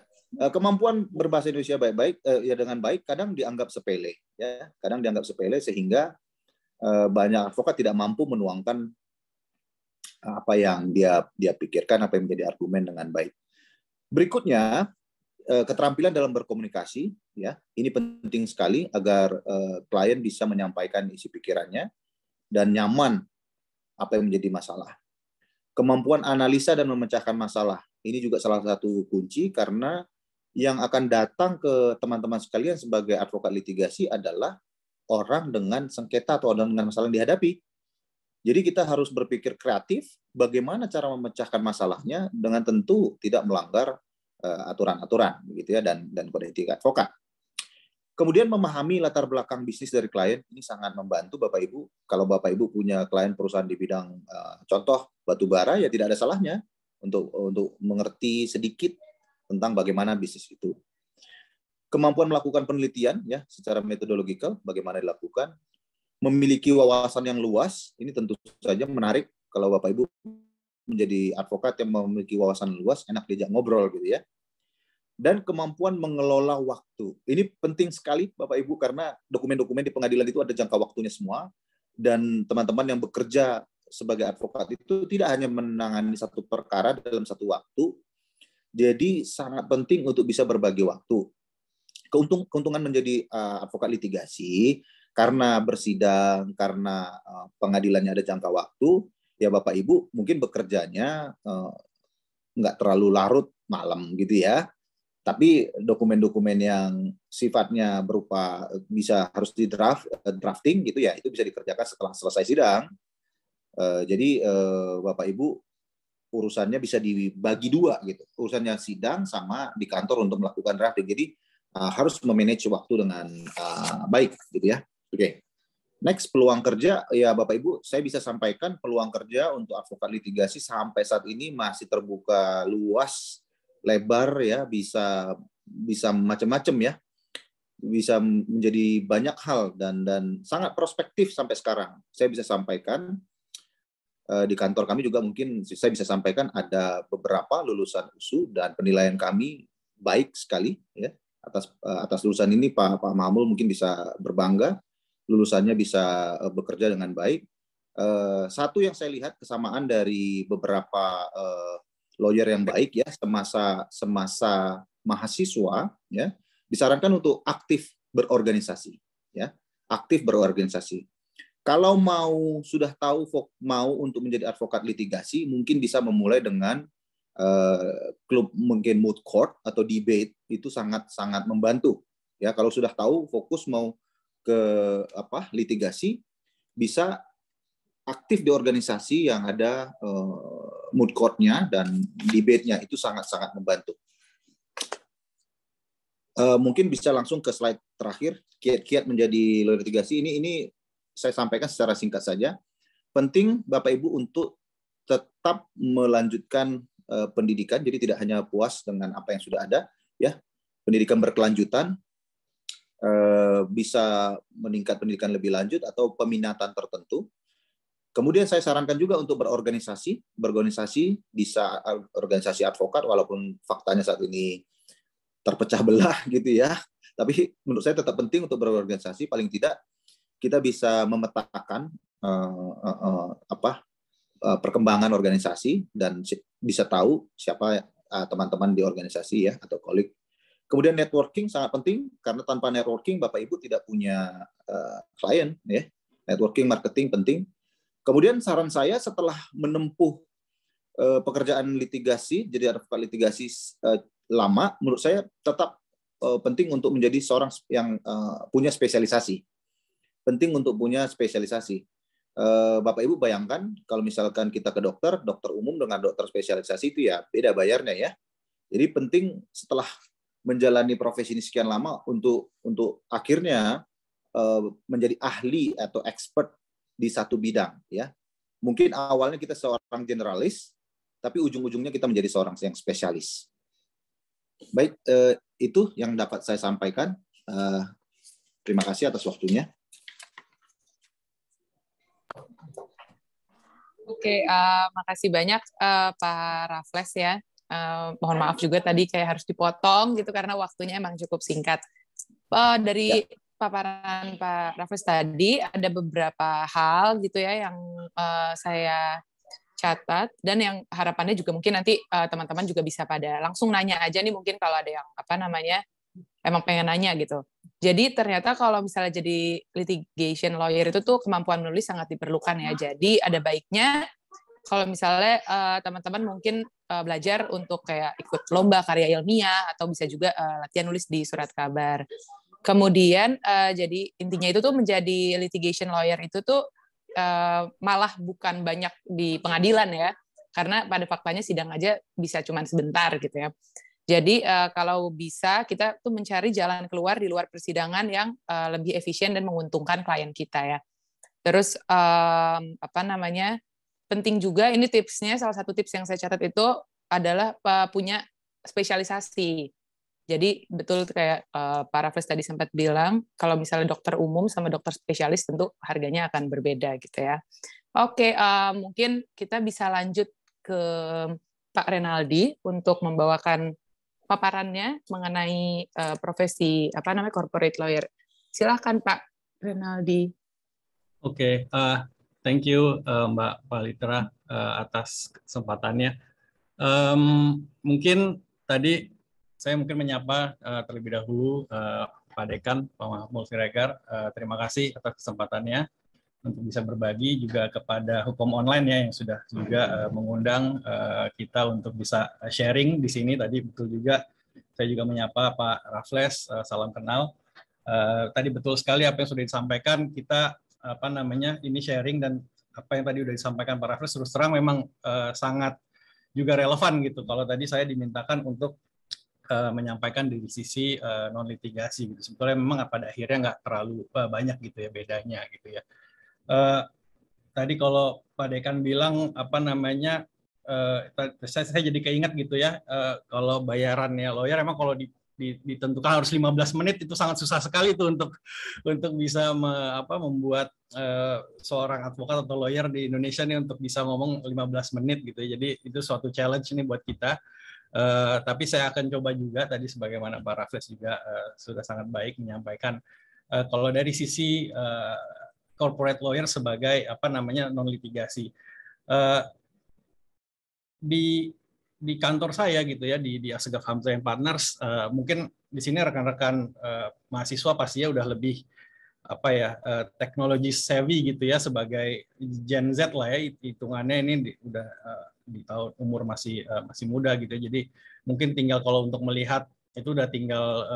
kemampuan berbahasa Indonesia baik-baik, ya, dengan baik kadang dianggap sepele, ya. Kadang dianggap sepele sehingga banyak advokat tidak mampu menuangkan apa yang dia pikirkan, apa yang menjadi argumen dengan baik. Berikutnya, keterampilan dalam berkomunikasi, ya, ini penting sekali agar klien bisa menyampaikan isi pikirannya dan nyaman apa yang menjadi masalah. Kemampuan analisa dan memecahkan masalah, ini juga salah satu kunci karena yang akan datang ke teman-teman sekalian sebagai advokat litigasi adalah orang dengan sengketa atau orang dengan masalah yang dihadapi. Jadi kita harus berpikir kreatif bagaimana cara memecahkan masalahnya dengan tentu tidak melanggar aturan-aturan, begitu, ya, dan kode etik advokat. Kemudian memahami latar belakang bisnis dari klien, ini sangat membantu Bapak Ibu. Kalau Bapak Ibu punya klien perusahaan di bidang contoh batu bara, ya tidak ada salahnya untuk mengerti sedikit tentang bagaimana bisnis itu. Kemampuan melakukan penelitian, ya, secara metodologikal, bagaimana dilakukan. Memiliki wawasan yang luas, ini tentu saja menarik kalau Bapak Ibu menjadi advokat yang memiliki wawasan luas, enak diajak ngobrol, gitu, ya. Dan kemampuan mengelola waktu. Ini penting sekali Bapak Ibu karena dokumen-dokumen di pengadilan itu ada jangka waktunya semua, dan teman-teman yang bekerja sebagai advokat itu tidak hanya menangani satu perkara dalam satu waktu, jadi sangat penting untuk bisa berbagi waktu. Keuntungan menjadi advokat litigasi karena bersidang, karena pengadilannya ada jangka waktu, ya Bapak Ibu mungkin bekerjanya nggak terlalu larut malam, gitu, ya. Tapi dokumen-dokumen yang sifatnya berupa harus di drafting, gitu, ya, itu bisa dikerjakan setelah selesai sidang. Jadi Bapak Ibu urusannya bisa dibagi dua, gitu. Urusannya sidang sama di kantor untuk melakukan drafting. Jadi harus memanage waktu dengan baik, gitu, ya. Oke. Next, peluang kerja, ya Bapak Ibu, saya bisa sampaikan peluang kerja untuk advokat litigasi sampai saat ini masih terbuka luas, lebar, ya, bisa macam-macam, ya, bisa menjadi banyak hal dan sangat prospektif sampai sekarang. Saya bisa sampaikan di kantor kami juga mungkin saya bisa sampaikan ada beberapa lulusan USU dan penilaian kami baik sekali, ya. Atas lulusan ini Pak Mahmul mungkin bisa berbangga, lulusannya bisa bekerja dengan baik. Satu yang saya lihat kesamaan dari beberapa lawyer yang baik ya semasa mahasiswa ya disarankan untuk aktif berorganisasi ya, aktif berorganisasi. Kalau sudah tahu mau untuk menjadi advokat litigasi, mungkin bisa memulai dengan klub mungkin moot court atau debate, itu sangat membantu ya. Kalau sudah tahu fokus mau ke litigasi, bisa aktif di organisasi yang ada moot court-nya dan debate-nya, itu sangat membantu. Mungkin bisa langsung ke slide terakhir, kiat-kiat menjadi lawyer litigasi. Ini saya sampaikan secara singkat saja. Penting Bapak Ibu untuk tetap melanjutkan pendidikan, jadi tidak hanya puas dengan apa yang sudah ada, ya. Pendidikan berkelanjutan, bisa meningkat pendidikan lebih lanjut atau peminatan tertentu. Kemudian saya sarankan juga untuk berorganisasi bisa organisasi advokat, walaupun faktanya saat ini terpecah belah gitu ya. Tapi menurut saya tetap penting untuk berorganisasi, paling tidak kita bisa memetakan perkembangan organisasi dan bisa tahu siapa teman-teman di organisasi ya atau kolik. Kemudian networking sangat penting, karena tanpa networking Bapak Ibu tidak punya klien ya. Networking, marketing penting. Kemudian saran saya setelah menempuh pekerjaan litigasi, jadi advokat litigasi lama, menurut saya tetap penting untuk menjadi seorang yang punya spesialisasi. Penting untuk punya spesialisasi. Bapak Ibu bayangkan kalau misalkan kita ke dokter umum dengan dokter spesialisasi itu ya beda bayarnya ya. Jadi penting setelah menjalani profesi ini sekian lama untuk akhirnya menjadi ahli atau expert di satu bidang ya. Mungkin awalnya kita seorang generalis, tapi ujung-ujungnya kita menjadi seorang yang spesialis. Baik, itu yang dapat saya sampaikan. Terima kasih atas waktunya. Oke, makasih banyak Pak Raffles ya. Mohon maaf juga tadi kayak harus dipotong gitu karena waktunya emang cukup singkat. Dari paparan Pak Raffles tadi ada beberapa hal gitu ya yang saya catat dan yang harapannya juga mungkin nanti teman-teman juga bisa pada langsung nanya aja nih, mungkin kalau ada yang emang pengen nanya gitu. Jadi ternyata kalau misalnya jadi litigation lawyer itu tuh kemampuan menulis sangat diperlukan ya. Jadi ada baiknya kalau misalnya teman-teman mungkin belajar untuk kayak ikut lomba karya ilmiah atau bisa juga latihan nulis di surat kabar. Kemudian jadi intinya itu tuh menjadi litigation lawyer itu tuh malah bukan banyak di pengadilan ya. Karena pada faktanya sidang aja bisa cuma sebentar gitu ya. Jadi kalau bisa kita tuh mencari jalan keluar di luar persidangan yang lebih efisien dan menguntungkan klien kita ya. Terus penting juga ini tipsnya, salah satu tips yang saya catat itu adalah punya spesialisasi. Jadi betul kayak Pak Raffles tadi sempat bilang, kalau misalnya dokter umum sama dokter spesialis tentu harganya akan berbeda gitu ya. Oke, mungkin kita bisa lanjut ke Pak Renaldi untuk membawakan paparannya mengenai profesi corporate lawyer. Silakan Pak Renaldi. Oke, thank you Mbak Palitra atas kesempatannya. Mungkin tadi saya menyapa terlebih dahulu Pak Dekan, Pak Mahmud Siregar. Terima kasih atas kesempatannya untuk bisa berbagi juga kepada Hukum Online ya yang sudah juga mengundang kita untuk bisa sharing di sini. Tadi betul juga saya juga menyapa Pak Raffles, salam kenal. Tadi betul sekali apa yang sudah disampaikan, kita ini sharing, dan apa yang tadi sudah disampaikan Pak Raffles terus terang memang sangat juga relevan gitu. Kalau tadi saya dimintakan untuk menyampaikan dari sisi non litigasi gitu. Sebetulnya memang pada akhirnya nggak terlalu banyak gitu ya bedanya gitu ya. Tadi kalau Pak Dekan bilang saya jadi keinget gitu ya, kalau bayarannya lawyer emang kalau ditentukan harus 15 menit itu sangat susah sekali tuh untuk bisa membuat seorang advokat atau lawyer di Indonesia nih untuk bisa ngomong 15 menit gitu ya. Jadi itu suatu challenge nih buat kita. Tapi saya akan coba juga tadi sebagaimana Pak Raffles juga sudah sangat baik menyampaikan. Kalau dari sisi corporate lawyer sebagai non litigasi. Di kantor saya gitu ya, di Assegaf Hamzah and Partners, mungkin di sini rekan-rekan mahasiswa pastinya udah lebih teknologi savvy gitu ya, sebagai Gen Z lah ya hitungannya, ini udah di tahun umur masih muda gitu ya. Jadi mungkin tinggal kalau untuk melihat itu udah tinggal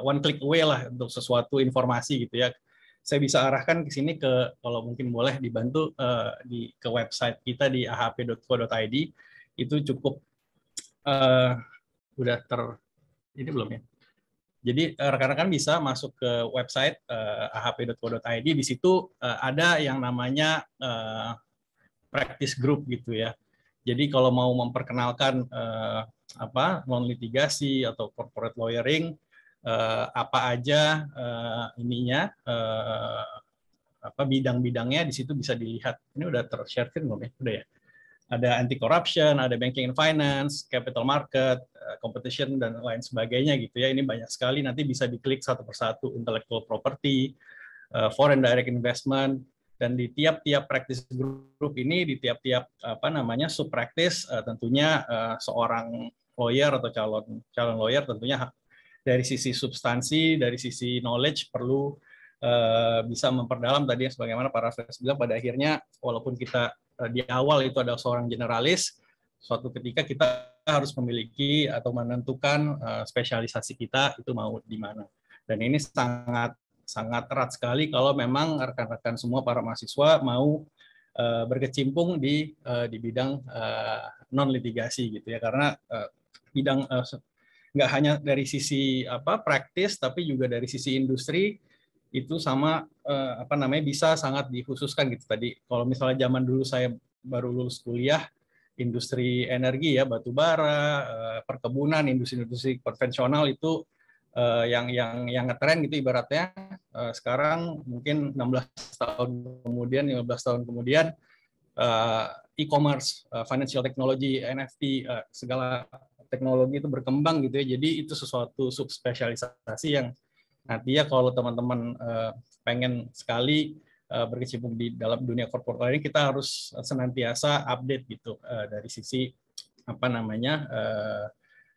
one click away lah untuk sesuatu informasi gitu ya. Saya bisa arahkan ke sini kalau mungkin boleh dibantu ke website kita di ahp.co.id. Itu cukup udah ini belum ya. Jadi rekan-rekan bisa masuk ke website ahp.co.id. Di situ ada yang namanya practice group gitu ya. Jadi kalau mau memperkenalkan non litigasi atau corporate lawyering, apa aja bidang-bidangnya di situ bisa dilihat. Ini udah ter-share belum ya? Udah ya. Ada anti corruption, ada banking and finance, capital market, competition dan lain sebagainya gitu ya. Ini banyak sekali, nanti bisa diklik satu persatu. Intellectual property, foreign direct investment, dan di tiap-tiap practice group ini, di tiap-tiap sub practice, tentunya seorang lawyer atau calon lawyer tentunya dari sisi substansi, dari sisi knowledge perlu bisa memperdalam tadi sebagaimana para Fres bilang, pada akhirnya walaupun kita di awal itu adalah seorang generalis, suatu ketika kita harus memiliki atau menentukan spesialisasi kita itu mau di mana. Dan ini sangat erat sekali kalau memang rekan-rekan semua para mahasiswa mau berkecimpung di bidang non litigasi gitu ya, karena bidang nggak hanya dari sisi praktis, tapi juga dari sisi industri itu sama bisa sangat dikhususkan gitu. Tadi kalau misalnya zaman dulu saya baru lulus kuliah, industri energi ya, batu bara, perkebunan, industri konvensional itu yang ngetren gitu ibaratnya. Sekarang mungkin 16 tahun kemudian, 15 tahun kemudian, e-commerce, financial technology, NFT, segala teknologi itu berkembang gitu ya. Jadi itu sesuatu subspesialisasi yang nantinya kalau teman-teman pengen sekali berkecimpung di dalam dunia corporate lawyering, kita harus senantiasa update gitu dari sisi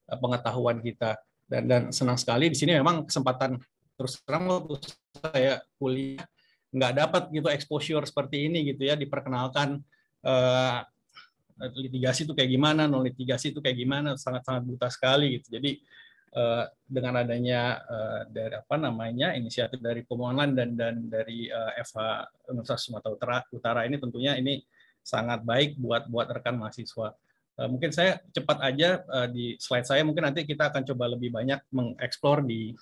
pengetahuan kita. Dan senang sekali di sini memang kesempatan, terus terang waktu saya kuliah nggak dapat gitu exposure seperti ini gitu ya, diperkenalkan litigasi itu kayak gimana, non litigasi itu kayak gimana, sangat-sangat buta sekali gitu. Jadi dengan adanya dari inisiatif dari Online dan dari FH Universitas Sumatera Utara ini, tentunya ini sangat baik buat rekan mahasiswa. Mungkin saya cepat aja di slide saya, mungkin nanti kita akan coba lebih banyak mengeksplor di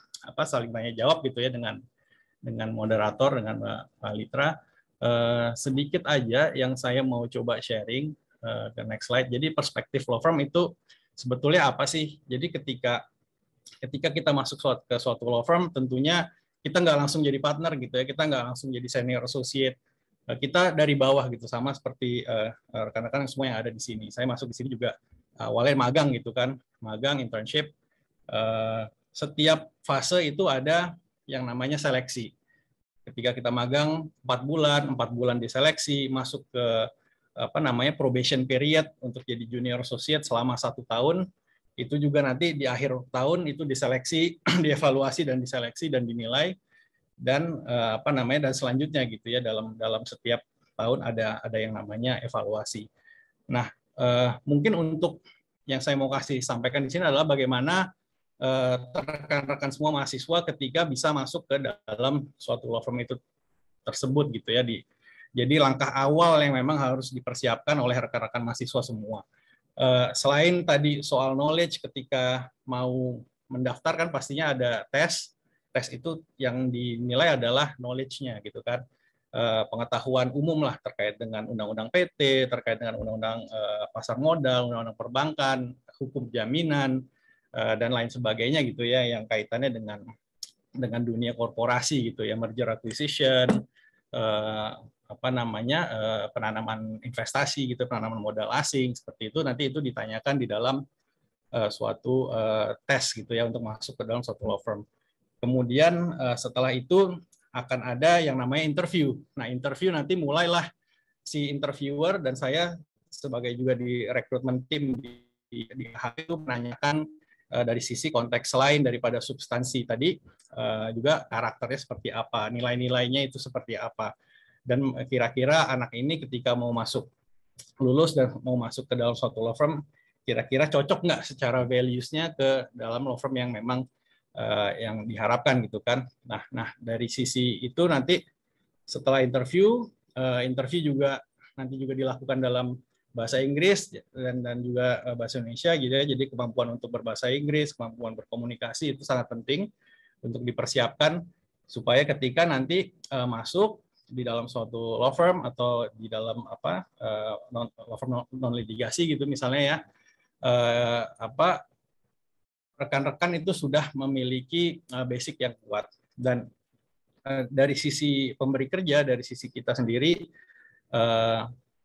saling tanya jawab gitu ya dengan moderator, dengan Pak Litra. Sedikit aja yang saya mau coba sharing ke next slide. Jadi perspektif law firm itu sebetulnya apa sih? Jadi ketika kita masuk ke suatu law firm, tentunya kita nggak langsung jadi partner gitu ya, kita nggak langsung jadi senior associate, kita dari bawah gitu, sama seperti rekan-rekan semua yang ada di sini. Saya masuk di sini juga awalnya magang gitu kan, magang, internship. Setiap fase itu ada yang namanya seleksi. Ketika kita magang 4 bulan diseleksi, masuk ke probation period untuk jadi junior associate selama 1 tahun. Itu juga nanti di akhir tahun itu diseleksi, dievaluasi dan diseleksi dan dinilai, dan dan selanjutnya gitu ya, dalam setiap tahun ada yang namanya evaluasi. Nah, mungkin untuk yang saya mau sampaikan di sini adalah bagaimana rekan-rekan semua mahasiswa ketika bisa masuk ke dalam suatu law firm itu tersebut gitu ya. Jadi langkah awal yang memang harus dipersiapkan oleh rekan-rekan mahasiswa semua. Selain tadi soal knowledge, ketika mau mendaftar kan pastinya ada tes itu yang dinilai adalah knowledge-nya gitu kan, pengetahuan umum lah terkait dengan undang-undang PT, terkait dengan undang-undang pasar modal, undang-undang perbankan, hukum jaminan, dan lain sebagainya gitu ya, yang kaitannya dengan dunia korporasi gitu ya, merger acquisition, penanaman investasi gitu, penanaman modal asing, seperti itu. Nanti itu ditanyakan di dalam suatu tes gitu ya, untuk masuk ke dalam suatu law firm. Kemudian setelah itu akan ada yang namanya interview. Nah, interview nanti mulailah si interviewer dan saya sebagai juga di rekrutmen tim di HP itu menanyakan dari sisi konteks lain daripada substansi tadi, juga karakternya seperti apa, nilai-nilainya itu seperti apa, dan kira-kira anak ini ketika mau masuk lulus dan mau masuk ke dalam suatu law firm, kira-kira cocok nggak secara values-nya ke dalam law firm yang memang yang diharapkan gitu kan. Nah dari sisi itu nanti setelah interview juga nanti juga dilakukan dalam bahasa Inggris dan juga bahasa Indonesia gitu ya. Jadi kemampuan untuk berbahasa Inggris, kemampuan berkomunikasi itu sangat penting untuk dipersiapkan supaya ketika nanti masuk di dalam suatu law firm atau di dalam law firm non litigasi gitu misalnya ya, rekan-rekan itu sudah memiliki basic yang kuat. Dan dari sisi pemberi kerja, dari sisi kita sendiri,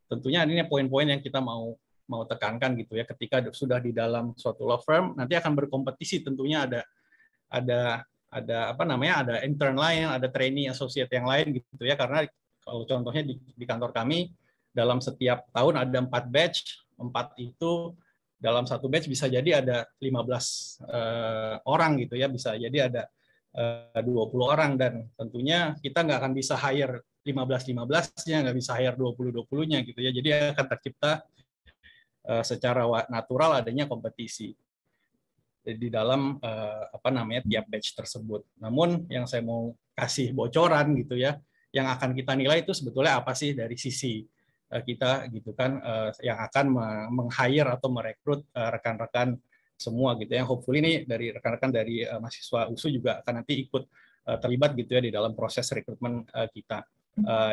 tentunya ini poin-poin yang kita mau tekankan gitu ya. Ketika sudah di dalam suatu law firm, nanti akan berkompetisi, tentunya ada intern lain, ada trainee associate yang lain gitu ya. Karena kalau contohnya di kantor kami, dalam setiap tahun ada 4 batch, 4 itu dalam satu batch bisa jadi ada 15 orang gitu ya, bisa jadi ada 20 orang, dan tentunya kita nggak akan bisa hire 15-15-nya, nggak bisa hire 20-20-nya gitu ya. Jadi akan tercipta secara natural adanya kompetisi di dalam tiap batch tersebut. Namun yang saya mau kasih bocoran gitu ya, yang akan kita nilai itu sebetulnya apa sih dari sisi kita gitu kan, yang akan meng-hire atau merekrut rekan-rekan semua gitu ya. Hopefully ini dari rekan-rekan dari mahasiswa USU juga akan nanti ikut terlibat gitu ya di dalam proses rekrutmen kita.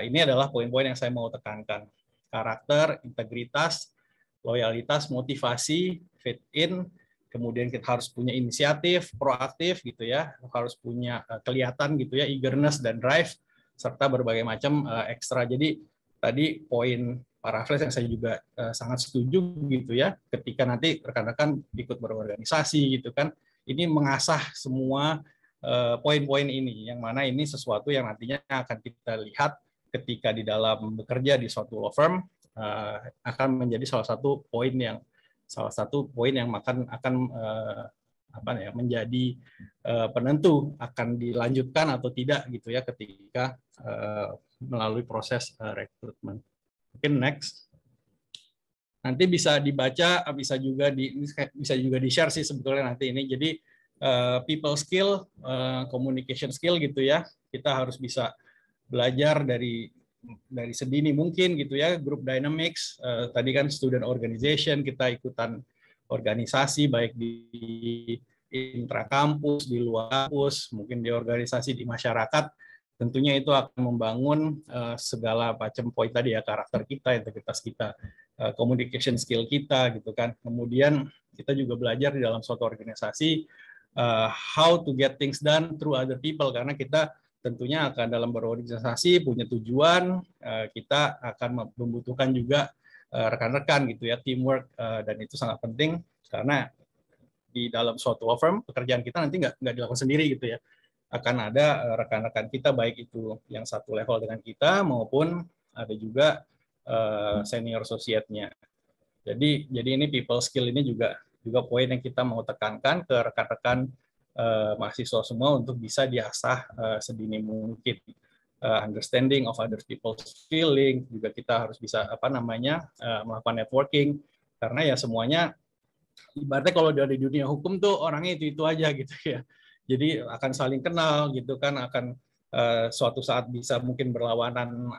Ini adalah poin-poin yang saya mau tekankan. Karakter, integritas, loyalitas, motivasi, fit in, kemudian kita harus punya inisiatif, proaktif gitu ya, harus punya kelihatan gitu ya, eagerness dan drive, serta berbagai macam ekstra. Jadi tadi poin Pak Raffles yang saya juga sangat setuju gitu ya, ketika nanti rekan-rekan ikut berorganisasi gitu kan, ini mengasah semua poin-poin ini, yang mana ini sesuatu yang nantinya akan kita lihat ketika di dalam bekerja di suatu law firm, akan menjadi salah satu poin yang akan menjadi penentu akan dilanjutkan atau tidak gitu ya ketika melalui proses rekrutmen. Mungkin next. Nanti bisa dibaca, bisa juga di-share sih sebetulnya nanti ini. Jadi people skill, communication skill gitu ya. Kita harus bisa belajar dari sedini mungkin gitu ya, group dynamics. Tadi kan student organization, kita ikutan organisasi baik di intrakampus, di luar kampus, mungkin di organisasi di masyarakat. Tentunya itu akan membangun segala macam poin tadi ya, karakter kita, integritas kita, communication skill kita gitu kan. Kemudian kita juga belajar di dalam suatu organisasi how to get things done through other people, karena kita tentunya akan dalam berorganisasi punya tujuan, kita akan membutuhkan juga rekan-rekan gitu ya, teamwork, dan itu sangat penting karena di dalam suatu law firm pekerjaan kita nanti nggak dilakukan sendiri gitu ya, akan ada rekan-rekan kita baik itu yang satu level dengan kita maupun ada juga senior associate-nya. Jadi ini people skill ini juga poin yang kita mau tekankan ke rekan-rekan mahasiswa semua untuk bisa diasah sedini mungkin. Understanding of other people's feeling, juga kita harus bisa melakukan networking, karena ya semuanya ibaratnya kalau dari dunia hukum tuh orangnya itu aja gitu ya. Jadi akan saling kenal gitu kan, akan suatu saat bisa mungkin berlawanan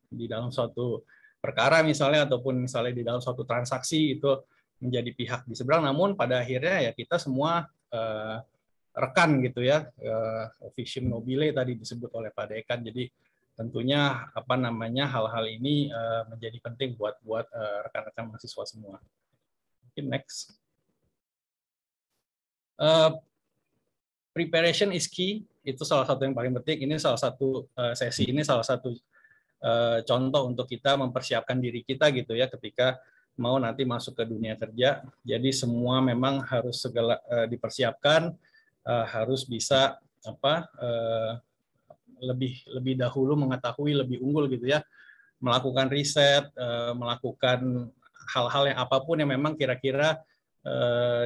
di dalam suatu perkara misalnya, ataupun misalnya di dalam suatu transaksi itu menjadi pihak di seberang, namun pada akhirnya ya kita semua rekan gitu ya, officium nobile tadi disebut oleh Pak Dekan. Jadi tentunya hal-hal ini menjadi penting buat rekan-rekan mahasiswa semua. Mungkin next. Preparation is key, itu salah satu yang paling penting. Ini salah satu sesi ini salah satu contoh untuk kita mempersiapkan diri kita gitu ya ketika mau nanti masuk ke dunia kerja. Jadi semua memang harus segala dipersiapkan, harus bisa lebih dahulu mengetahui, lebih unggul gitu ya, melakukan riset, melakukan hal-hal yang apapun yang memang kira-kira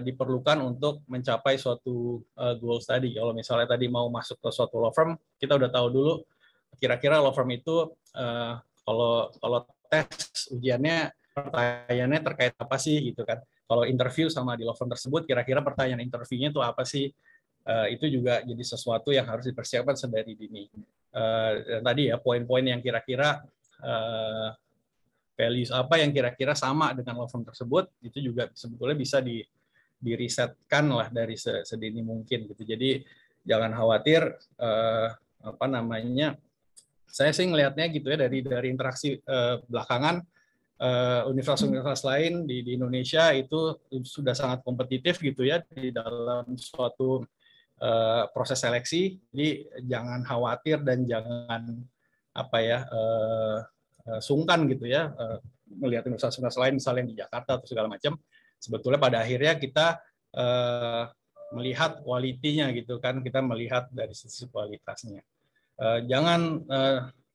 diperlukan untuk mencapai suatu goals tadi. Kalau misalnya tadi mau masuk ke suatu law firm, kita udah tahu dulu kira-kira law firm itu kalau tes ujiannya pertanyaannya terkait apa sih gitu kan. Kalau interview sama di law firm tersebut, kira-kira pertanyaan interviewnya itu apa sih? Itu juga jadi sesuatu yang harus dipersiapkan sedari dini. Dan tadi ya poin-poin yang kira-kira values apa yang kira-kira sama dengan law firm tersebut, itu juga sebetulnya bisa dirisetkan lah dari sedini mungkin gitu. Jadi jangan khawatir apa namanya, saya sih ngelihatnya gitu ya dari interaksi belakangan universitas-universitas lain di Indonesia itu sudah sangat kompetitif gitu ya di dalam suatu proses seleksi. Jadi jangan khawatir dan jangan apa ya sungkan gitu ya melihat universitas lain misalnya di Jakarta atau segala macam. Sebetulnya pada akhirnya kita melihat kualitinya gitu kan, kita melihat dari sisi kualitasnya. Jangan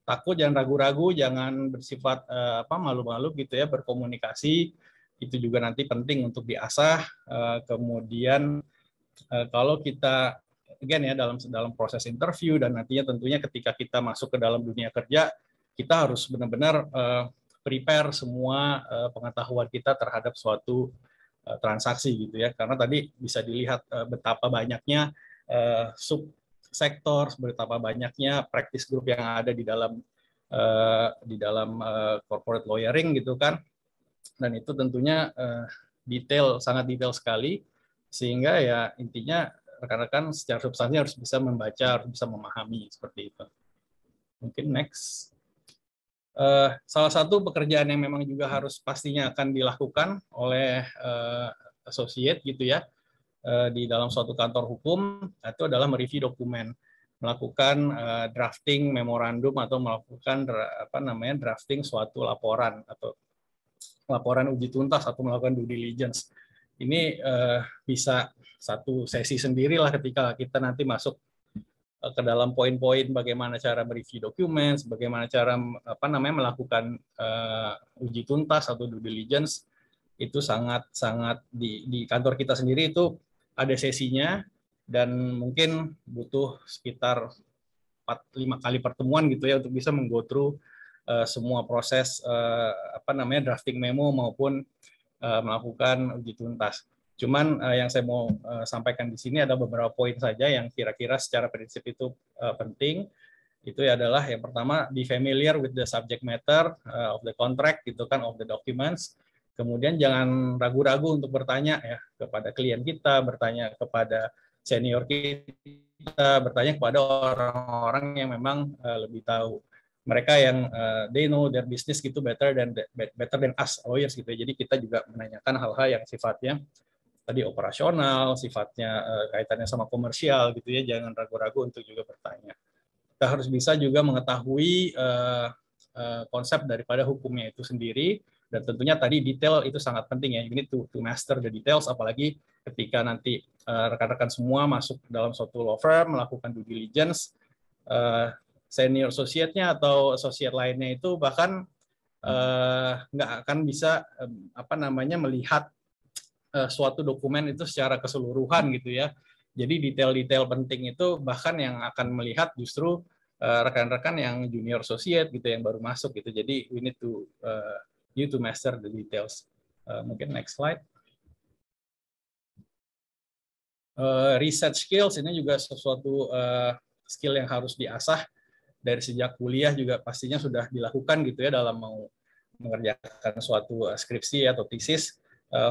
takut, jangan ragu-ragu, jangan bersifat malu-malu gitu ya, berkomunikasi itu juga nanti penting untuk diasah. Kemudian kalau kita again ya dalam proses interview dan nantinya tentunya ketika kita masuk ke dalam dunia kerja, kita harus benar-benar prepare semua pengetahuan kita terhadap suatu transaksi gitu ya, karena tadi bisa dilihat betapa banyaknya subsektor, betapa banyaknya practice group yang ada di dalam corporate lawyering gitu kan, dan itu tentunya sangat detail sekali, sehingga ya intinya rekan-rekan secara substansi harus bisa membaca, harus bisa memahami seperti itu. Mungkin next. Salah satu pekerjaan yang memang juga harus pastinya akan dilakukan oleh associate gitu ya di dalam suatu kantor hukum itu adalah mereview dokumen, melakukan drafting memorandum atau melakukan drafting suatu laporan atau laporan uji tuntas atau melakukan due diligence. Ini bisa satu sesi sendirilah ketika kita nanti masuk ke dalam poin-poin bagaimana cara mereview dokumen, bagaimana cara melakukan uji tuntas atau due diligence. Itu sangat di kantor kita sendiri itu ada sesinya, dan mungkin butuh sekitar 4-5 kali pertemuan gitu ya untuk bisa meng-go through semua proses drafting memo maupun melakukan uji tuntas. Cuman yang saya mau sampaikan di sini ada beberapa poin saja yang kira-kira secara prinsip itu penting. Itu adalah yang pertama, be familiar with the subject matter of the contract gitu kan, of the documents. Kemudian jangan ragu-ragu untuk bertanya ya kepada klien kita, bertanya kepada senior kita, bertanya kepada orang-orang yang memang lebih tahu. Mereka yang they know their business gitu better than us lawyers gitu ya. Jadi kita juga menanyakan hal-hal yang sifatnya tadi operasional, sifatnya kaitannya sama komersial gitu ya. Jangan ragu-ragu untuk juga bertanya. Kita harus bisa juga mengetahui konsep daripada hukumnya itu sendiri, dan tentunya tadi detail itu sangat penting ya. You need to master the details, apalagi ketika nanti rekan-rekan semua masuk dalam suatu law firm melakukan due diligence, senior associate-nya atau associate lainnya itu bahkan nggak akan bisa melihat suatu dokumen itu secara keseluruhan gitu ya. Jadi detail-detail penting itu bahkan yang akan melihat justru rekan-rekan yang junior associate gitu yang baru masuk gitu. Jadi we need to you to master the details. Mungkin next slide. Research skills ini juga sesuatu skill yang harus diasah dari sejak kuliah, juga pastinya sudah dilakukan gitu ya dalam mau mengerjakan suatu skripsi atau tesis.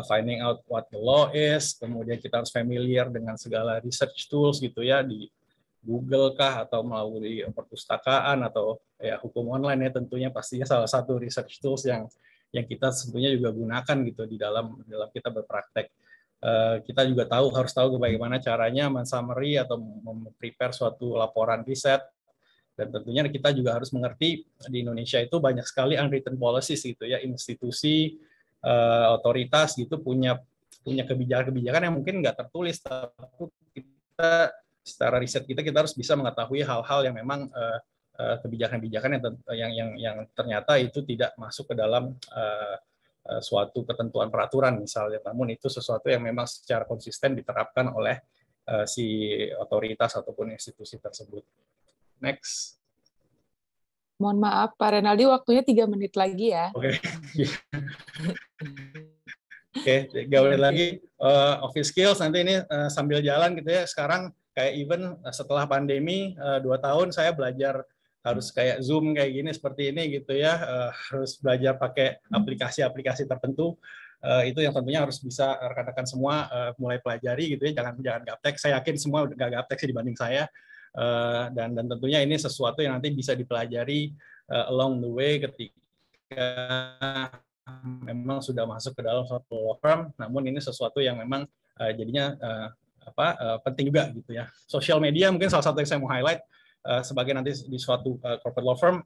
Finding out what the law is, kemudian kita harus familiar dengan segala research tools gitu ya di Google kah atau melalui perpustakaan atau ya hukum online ya, tentunya pastinya salah satu research tools yang kita tentunya juga gunakan gitu di dalam kita berpraktek. Kita juga harus tahu bagaimana caranya men-summary atau prepare suatu laporan riset, dan tentunya kita juga harus mengerti di Indonesia itu banyak sekali unwritten policies gitu ya, institusi otoritas gitu punya kebijakan-kebijakan yang mungkin nggak tertulis, tapi kita secara riset kita harus bisa mengetahui hal-hal yang memang kebijakan-kebijakan yang ternyata itu tidak masuk ke dalam suatu ketentuan peraturan misalnya, namun itu sesuatu yang memang secara konsisten diterapkan oleh si otoritas ataupun institusi tersebut. Next. Mohon maaf, Pak Renaldi, waktunya 3 menit lagi ya. Oke. Oke, 3 menit lagi. Office skills nanti ini sambil jalan gitu ya. Sekarang kayak even setelah pandemi 2 tahun saya belajar harus kayak Zoom kayak gini seperti ini gitu ya, harus belajar pakai aplikasi-aplikasi tertentu. Itu yang tentunya harus bisa rekan-rekan semua mulai pelajari gitu ya, jangan gaptek. Saya yakin semua udah gaptek sih dibanding saya. Dan tentunya ini sesuatu yang nanti bisa dipelajari along the way ketika memang sudah masuk ke dalam suatu law firm, namun ini sesuatu yang memang jadinya penting juga gitu ya. Social media mungkin salah satu yang saya mau highlight sebagai nanti di suatu corporate law firm,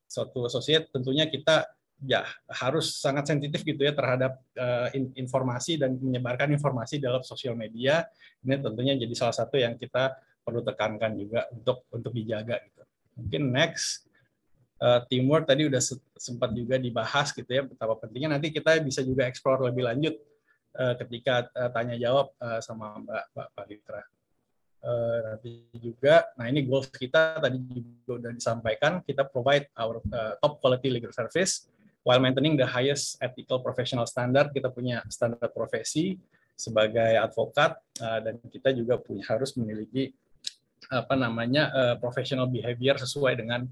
suatu associate, tentunya kita ya harus sangat sensitif gitu ya terhadap informasi dan menyebarkan informasi dalam sosial media. Ini tentunya jadi salah satu yang kita perlu tekankan juga untuk dijaga gitu. Mungkin next, teamwork tadi udah sempat juga dibahas gitu ya, betapa pentingnya. Nanti kita bisa juga explore lebih lanjut ketika tanya jawab sama Mbak Litra. Nanti juga, nah ini goals kita tadi juga udah disampaikan, kita provide our top quality legal service while maintaining the highest ethical professional standard. Kita punya standar profesi sebagai advokat dan kita juga harus memiliki professional behavior sesuai dengan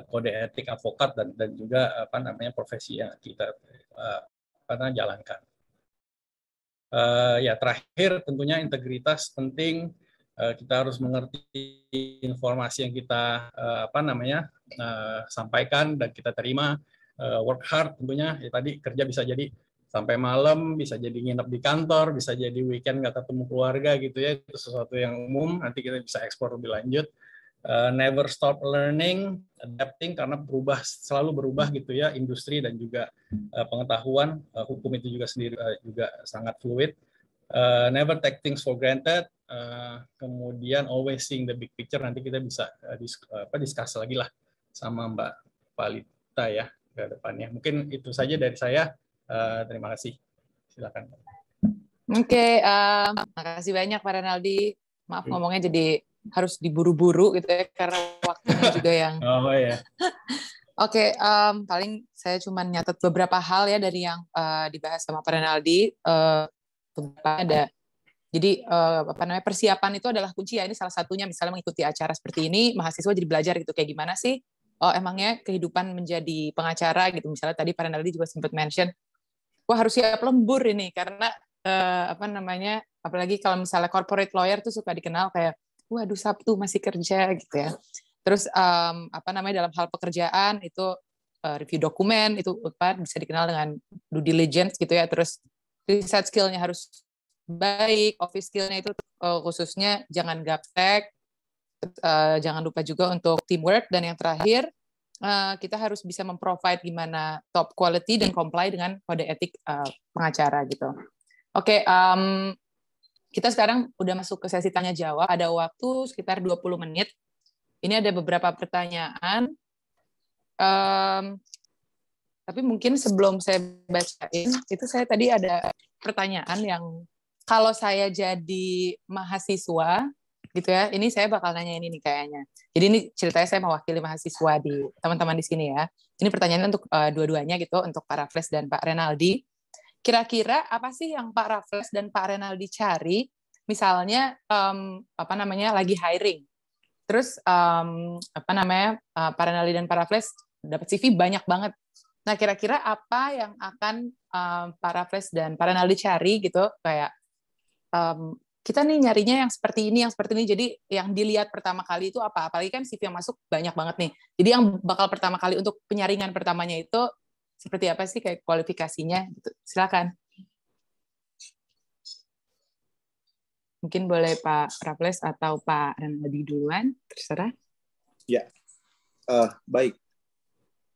kode etik advokat dan juga profesi yang kita jalankan. Ya terakhir tentunya integritas penting. Kita harus mengerti informasi yang kita sampaikan dan kita terima. Work hard tentunya. Ya, tadi kerja bisa jadi sampai malam, bisa jadi nginep di kantor, bisa jadi weekend nggak ketemu keluarga gitu ya. Itu sesuatu yang umum. Nanti kita bisa eksplor lebih lanjut. Never stop learning, adapting, karena selalu berubah gitu ya, industri dan juga pengetahuan. Hukum itu juga sendiri juga sangat fluid. Never take things for granted. Kemudian always seeing the big picture. Nanti kita bisa discuss lagi lah sama Mbak Palita ya ke depannya. Mungkin itu saja dari saya. Terima kasih. Silakan. Oke, makasih banyak Pak Renaldi. Maaf ngomongnya jadi harus diburu-buru gitu ya karena waktunya juga yang. Oh ya. Oke, paling saya cuma nyatet beberapa hal ya dari yang dibahas sama Pak Renaldi. Beberapa ada. Jadi persiapan itu adalah kunci ya. Ini salah satunya, misalnya mengikuti acara seperti ini, mahasiswa jadi belajar gitu kayak gimana sih emangnya kehidupan menjadi pengacara gitu. Misalnya tadi Pak Renaldi juga sempat mention, wah harus siap lembur ini karena apalagi kalau misalnya corporate lawyer tuh suka dikenal kayak waduh Sabtu masih kerja gitu ya. Terus dalam hal pekerjaan itu review dokumen itu bisa dikenal dengan due diligence gitu ya. Terus riset skill-nya harus baik, office skill-nya itu khususnya jangan gaptek, jangan lupa juga untuk teamwork, dan yang terakhir kita harus bisa memprovide gimana top quality dan comply dengan kode etik pengacara gitu. Oke, kita sekarang udah masuk ke sesi tanya jawab, ada waktu sekitar 20 menit. Ini ada beberapa pertanyaan. Tapi mungkin sebelum saya bacain, itu saya tadi ada pertanyaan yang kalau saya jadi mahasiswa, gitu ya, ini saya bakal nanya ini nih kayaknya. Jadi ini ceritanya saya mewakili mahasiswa di teman-teman di sini ya. Ini pertanyaannya untuk dua-duanya gitu, untuk Pak Raffles dan Pak Renaldi. Kira-kira apa sih yang Pak Raffles dan Pak Renaldi cari? Misalnya lagi hiring. Terus Pak Renaldi dan Pak Raffles dapat CV banyak banget. Nah, kira-kira apa yang akan Pak Raffles dan Pak Renaldi cari gitu, kayak kita nih nyarinya yang seperti ini. Jadi yang dilihat pertama kali itu apa? Apalagi kan CV yang masuk banyak banget nih. Jadi yang bakal pertama kali untuk penyaringan pertamanya itu seperti apa sih kayak kualifikasinya? Gitu. Silakan. Mungkin boleh Pak Raffles atau Pak Renaldi duluan, terserah. Ya, baik.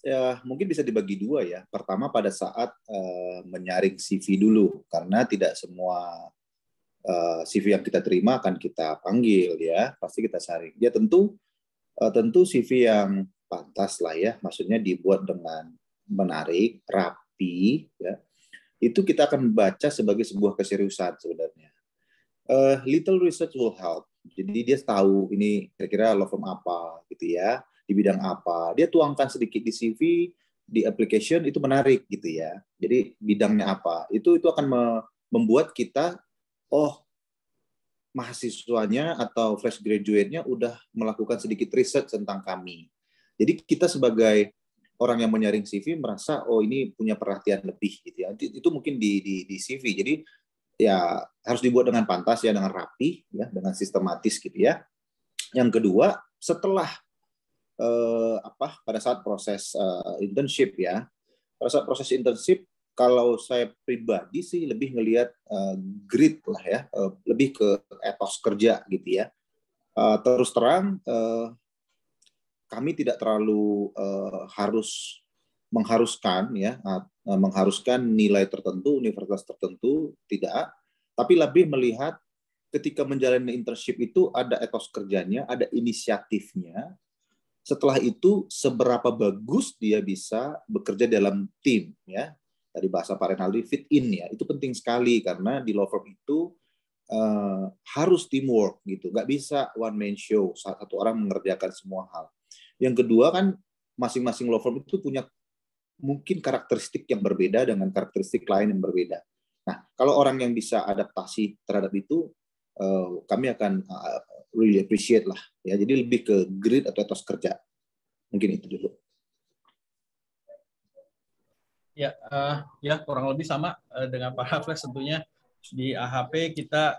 Ya, mungkin bisa dibagi dua ya. Pertama pada saat menyaring CV dulu, karena tidak semua CV yang kita terima akan kita panggil ya, pasti kita saring. Ya tentu CV yang pantas lah ya, maksudnya dibuat dengan menarik, rapi ya. Itu kita akan baca sebagai sebuah keseriusan sebenarnya. Little research will help. Jadi dia tahu ini kira-kira law firm apa gitu ya, di bidang apa. Dia tuangkan sedikit di CV, di application itu menarik gitu ya. Jadi bidangnya apa. Itu akan membuat kita mahasiswanya atau fresh graduate-nya udah melakukan sedikit research tentang kami. Jadi kita sebagai orang yang menyaring CV merasa ini punya perhatian lebih gitu ya. Itu mungkin di CV. Jadi ya harus dibuat dengan pantas ya, dengan rapi ya, dengan sistematis gitu ya. Yang kedua, setelah pada saat proses internship ya. Pada saat proses internship, kalau saya pribadi sih lebih ngelihat grit lah ya, lebih ke etos kerja gitu ya. Terus terang kami tidak terlalu harus mengharuskan nilai tertentu, universitas tertentu, tidak, tapi lebih melihat ketika menjalani internship itu ada etos kerjanya, ada inisiatifnya. Setelah itu seberapa bagus dia bisa bekerja dalam tim ya. Tadi bahasa Pak Renaldi, fit in ya, itu penting sekali karena di law firm itu harus teamwork gitu, nggak bisa one man show, satu orang mengerjakan semua hal. Yang kedua kan masing-masing law firm itu punya mungkin karakteristik yang berbeda dengan karakteristik lain yang berbeda. Nah, kalau orang yang bisa adaptasi terhadap itu, kami akan really appreciate lah ya. Jadi lebih ke grit atau etos kerja. Mungkin itu dulu. Ya, kurang lebih sama dengan Pak Hafles tentunya. Di AHP kita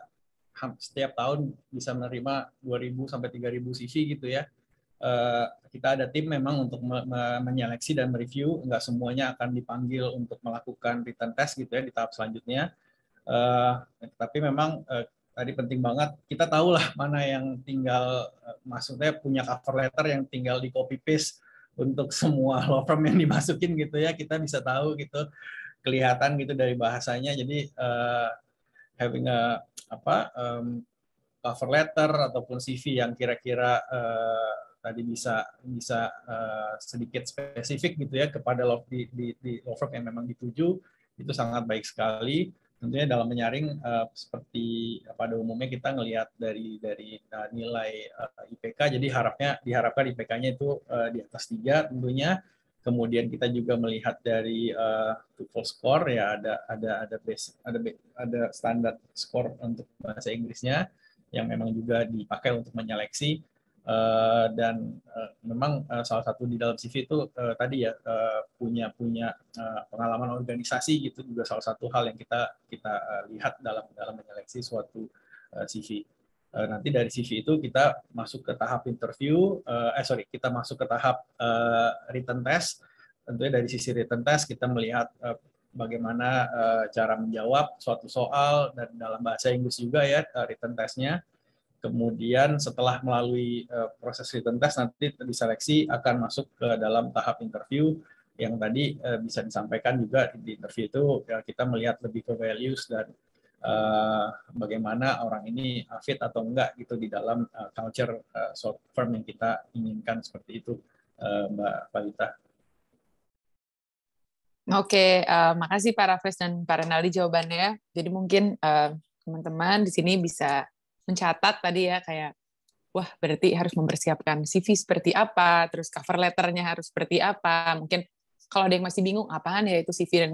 setiap tahun bisa menerima 2.000 sampai 3.000 CV gitu ya. Kita ada tim memang untuk menyeleksi dan mereview. Nggak semuanya akan dipanggil untuk melakukan written test gitu ya di tahap selanjutnya. Tapi memang tadi penting banget kita tahu lah mana yang tinggal maksudnya punya cover letter yang tinggal di copy paste untuk semua law firm yang dimasukin gitu ya, kita bisa tahu gitu, kelihatan gitu dari bahasanya. Jadi having cover letter ataupun CV yang kira-kira tadi bisa sedikit spesifik gitu ya kepada di law firm yang memang dituju, itu sangat baik sekali. Tentunya dalam menyaring seperti pada umumnya kita ngelihat dari nilai IPK, jadi diharapkan IPK-nya itu di atas 3 tentunya. Kemudian kita juga melihat dari TOEFL score ya, ada standar skor untuk bahasa Inggrisnya yang memang juga dipakai untuk menyeleksi. Dan memang salah satu di dalam CV itu tadi ya punya pengalaman organisasi gitu juga salah satu hal yang kita lihat dalam menyeleksi suatu CV. Nanti dari CV itu kita masuk ke tahap interview, kita masuk ke tahap written test. Tentunya dari sisi written test kita melihat bagaimana cara menjawab suatu soal dan dalam bahasa Inggris juga ya written testnya. Kemudian setelah melalui proses written test nanti diseleksi akan masuk ke dalam tahap interview yang tadi bisa disampaikan juga di interview itu kita melihat lebih ke values dan bagaimana orang ini fit atau enggak gitu di dalam culture firm yang kita inginkan, seperti itu Mbak Valita. Oke, makasih Pak Raffles dan Pak Renaldi jawabannya. Jadi mungkin teman-teman di sini bisa mencatat tadi ya, kayak wah berarti harus mempersiapkan CV seperti apa, terus cover letternya harus seperti apa. Mungkin kalau ada yang masih bingung apaan ya itu CV dan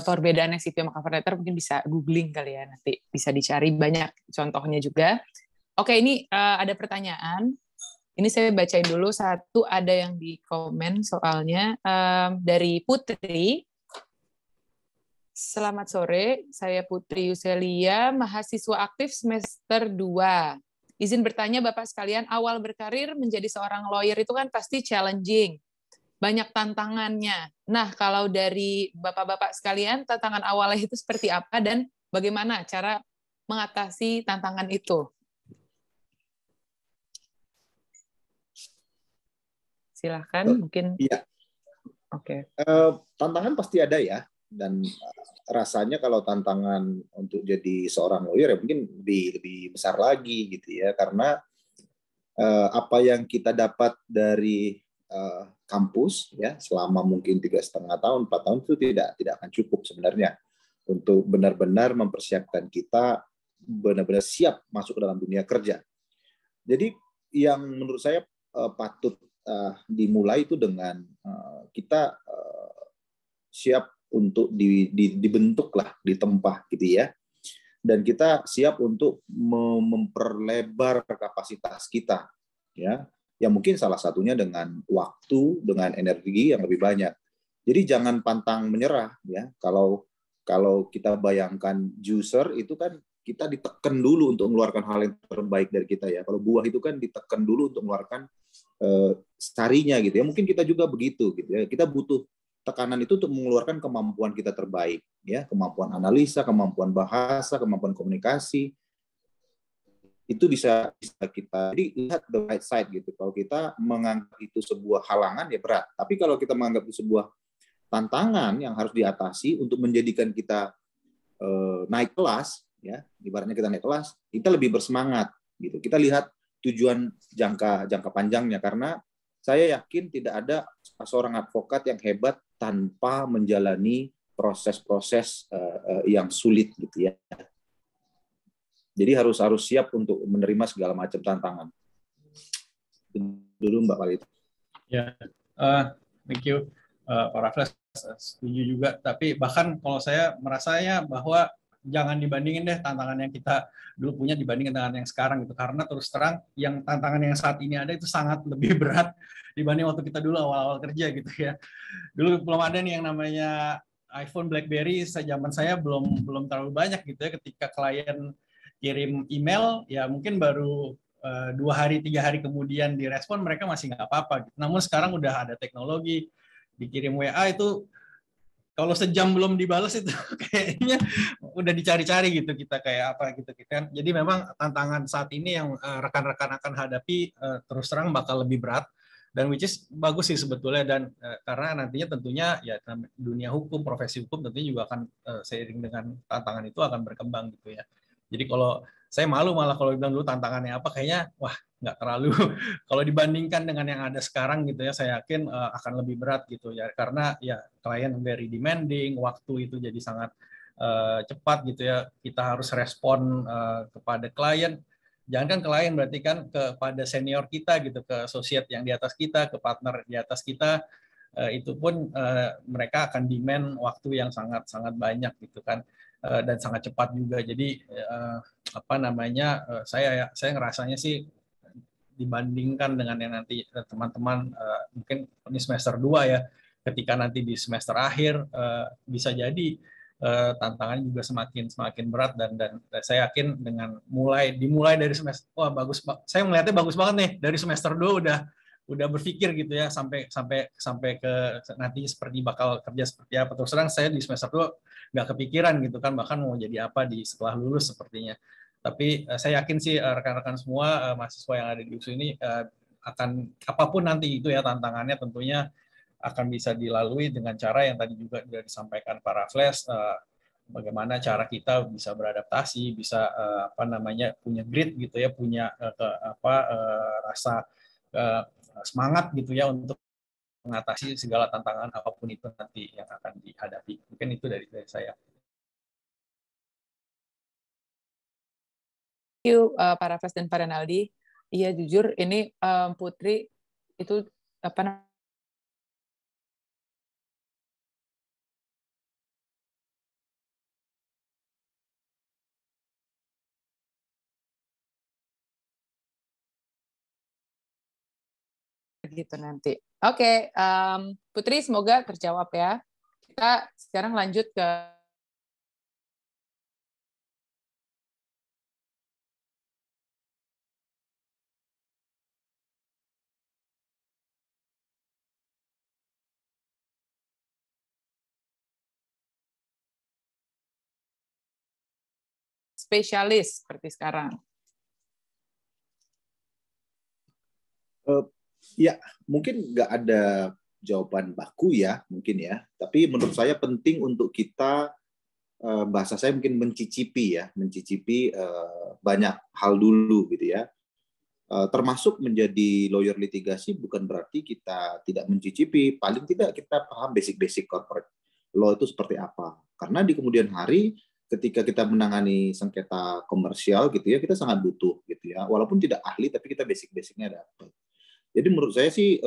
perbedaannya CV sama cover letter, mungkin bisa googling kali ya, nanti bisa dicari banyak contohnya juga. Oke, ini ada pertanyaan. Ini saya bacain dulu satu, ada yang di komen soalnya dari Putri. Selamat sore, saya Putri Yuselia, mahasiswa aktif semester 2. Izin bertanya Bapak sekalian, awal berkarir menjadi seorang lawyer itu kan pasti challenging, banyak tantangannya. Nah, kalau dari Bapak-Bapak sekalian, tantangan awalnya itu seperti apa dan bagaimana cara mengatasi tantangan itu? Silahkan, mungkin. Iya. Oke. Tantangan pasti ada ya. Dan rasanya kalau tantangan untuk jadi seorang lawyer ya mungkin lebih besar lagi gitu ya, karena apa yang kita dapat dari kampus ya selama mungkin 3,5 tahun, 4 tahun itu tidak akan cukup sebenarnya untuk benar-benar mempersiapkan kita benar-benar siap masuk ke dalam dunia kerja. Jadi yang menurut saya patut dimulai itu dengan kita siap untuk dibentuk lah, ditempa gitu ya. Dan kita siap untuk memperlebar kapasitas kita ya. Yang mungkin salah satunya dengan waktu, dengan energi yang lebih banyak. Jadi jangan pantang menyerah ya. Kalau kita bayangkan juicer itu kan kita ditekan dulu untuk mengeluarkan hal yang terbaik dari kita ya. Kalau buah itu kan ditekan dulu untuk mengeluarkan sarinya gitu ya. Mungkin kita juga begitu gitu ya. Kita butuh tekanan itu untuk mengeluarkan kemampuan kita terbaik ya, kemampuan analisa, kemampuan bahasa, kemampuan komunikasi. Itu bisa kita jadi lihat the right side gitu. Kalau kita menganggap itu sebuah halangan ya berat. Tapi kalau kita menganggap itu sebuah tantangan yang harus diatasi untuk menjadikan kita naik kelas ya, ibaratnya kita naik kelas, kita lebih bersemangat gitu. Kita lihat tujuan jangka panjangnya, karena saya yakin tidak ada seorang advokat yang hebat tanpa menjalani proses-proses yang sulit gitu ya. Jadi harus siap untuk menerima segala macam tantangan. Dulu Mbak Khalid. Ya, thank you Pak Raffles, setuju juga. Tapi bahkan kalau saya merasanya bahwa jangan dibandingin deh tantangan yang kita dulu punya dibandingin dengan yang sekarang gitu. Karena terus terang yang tantangan yang saat ini ada itu sangat lebih berat dibanding waktu kita dulu awal-awal kerja gitu ya. Dulu belum ada nih yang namanya iPhone, BlackBerry, zaman saya belum terlalu banyak gitu ya. Ketika klien kirim email, ya mungkin baru 2 hari, 3 hari kemudian direspon, mereka masih nggak apa-apa. Namun sekarang udah ada teknologi, dikirim WA itu kalau sejam belum dibalas itu kayaknya udah dicari-cari gitu kita kayak apa gitu kan. Jadi memang tantangan saat ini yang rekan-rekan akan hadapi terus terang bakal lebih berat, dan which is bagus sih sebetulnya, dan karena nantinya tentunya ya dunia hukum, profesi hukum tentunya juga akan seiring dengan tantangan itu akan berkembang gitu ya. Jadi kalau saya malu malah kalau bilang dulu tantangannya apa, kayaknya wah nggak terlalu kalau dibandingkan dengan yang ada sekarang gitu ya, saya yakin akan lebih berat gitu ya, karena ya klien very demanding, waktu itu jadi sangat cepat gitu ya, kita harus respon kepada klien, jangan kan klien, berarti kan kepada senior kita gitu, ke associate yang di atas kita, ke partner di atas kita, itu pun mereka akan demand waktu yang sangat banyak gitu kan, dan sangat cepat juga. Jadi apa namanya, saya ngerasanya sih dibandingkan dengan yang nanti teman-teman mungkin ini semester 2 ya, ketika nanti di semester akhir bisa jadi tantangannya juga semakin berat, dan saya yakin dengan dimulai dari semester, wah bagus, saya melihatnya bagus banget nih dari semester 2 udah berpikir gitu ya, sampai ke nanti seperti bakal kerja seperti apa. Terus terang saya di semester 2 nggak kepikiran gitu kan, bahkan mau jadi apa di setelah lulus sepertinya. Tapi saya yakin sih rekan-rekan semua mahasiswa yang ada di USU ini akan apapun nanti itu ya tantangannya, tentunya akan bisa dilalui dengan cara yang tadi juga sudah disampaikan Pak Raffles, bagaimana cara kita bisa beradaptasi, bisa apa namanya, punya grit gitu ya, punya rasa semangat gitu ya untuk mengatasi segala tantangan apapun itu nanti yang akan dihadapi. Mungkin itu dari saya. Thank you Pak Raffles dan Pak Renaldi. Iya jujur ini Putri itu apa namanya, gitu nanti. Oke, Putri semoga terjawab ya. Kita sekarang lanjut ke spesialis seperti sekarang. Ya, mungkin nggak ada jawaban baku ya, mungkin ya. Tapi menurut saya penting untuk kita, bahasa saya mungkin mencicipi banyak hal dulu gitu ya. Termasuk menjadi lawyer litigasi bukan berarti kita tidak mencicipi, paling tidak kita paham basic-basic corporate law itu seperti apa. Karena di kemudian hari ketika kita menangani sengketa komersial gitu ya, kita sangat butuh gitu ya. Walaupun tidak ahli tapi kita basic-basicnya dapat. Jadi menurut saya sih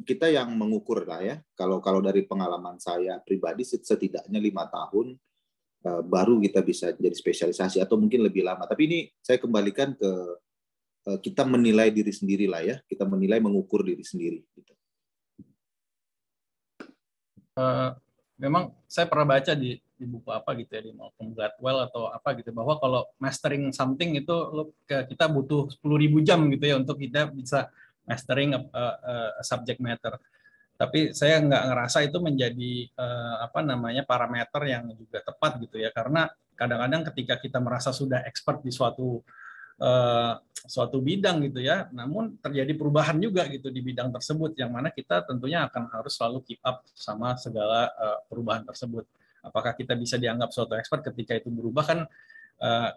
kita yang mengukur lah ya. Kalau dari pengalaman saya pribadi setidaknya 5 tahun baru kita bisa jadi spesialisasi atau mungkin lebih lama. Tapi ini saya kembalikan ke kita menilai diri sendiri lah ya. Kita menilai mengukur diri sendiri. Gitu. Memang saya pernah baca di buku apa gitu ya, di Malcolm Gladwell atau apa gitu, bahwa kalau mastering something itu kita butuh 10.000 jam gitu ya untuk kita bisa mastering subject matter. Tapi saya nggak ngerasa itu menjadi parameter yang juga tepat gitu ya, karena kadang-kadang ketika kita merasa sudah expert di suatu bidang gitu ya, namun terjadi perubahan juga gitu di bidang tersebut, yang mana kita tentunya akan harus selalu keep up sama segala perubahan tersebut. Apakah kita bisa dianggap suatu expert ketika itu berubah, kan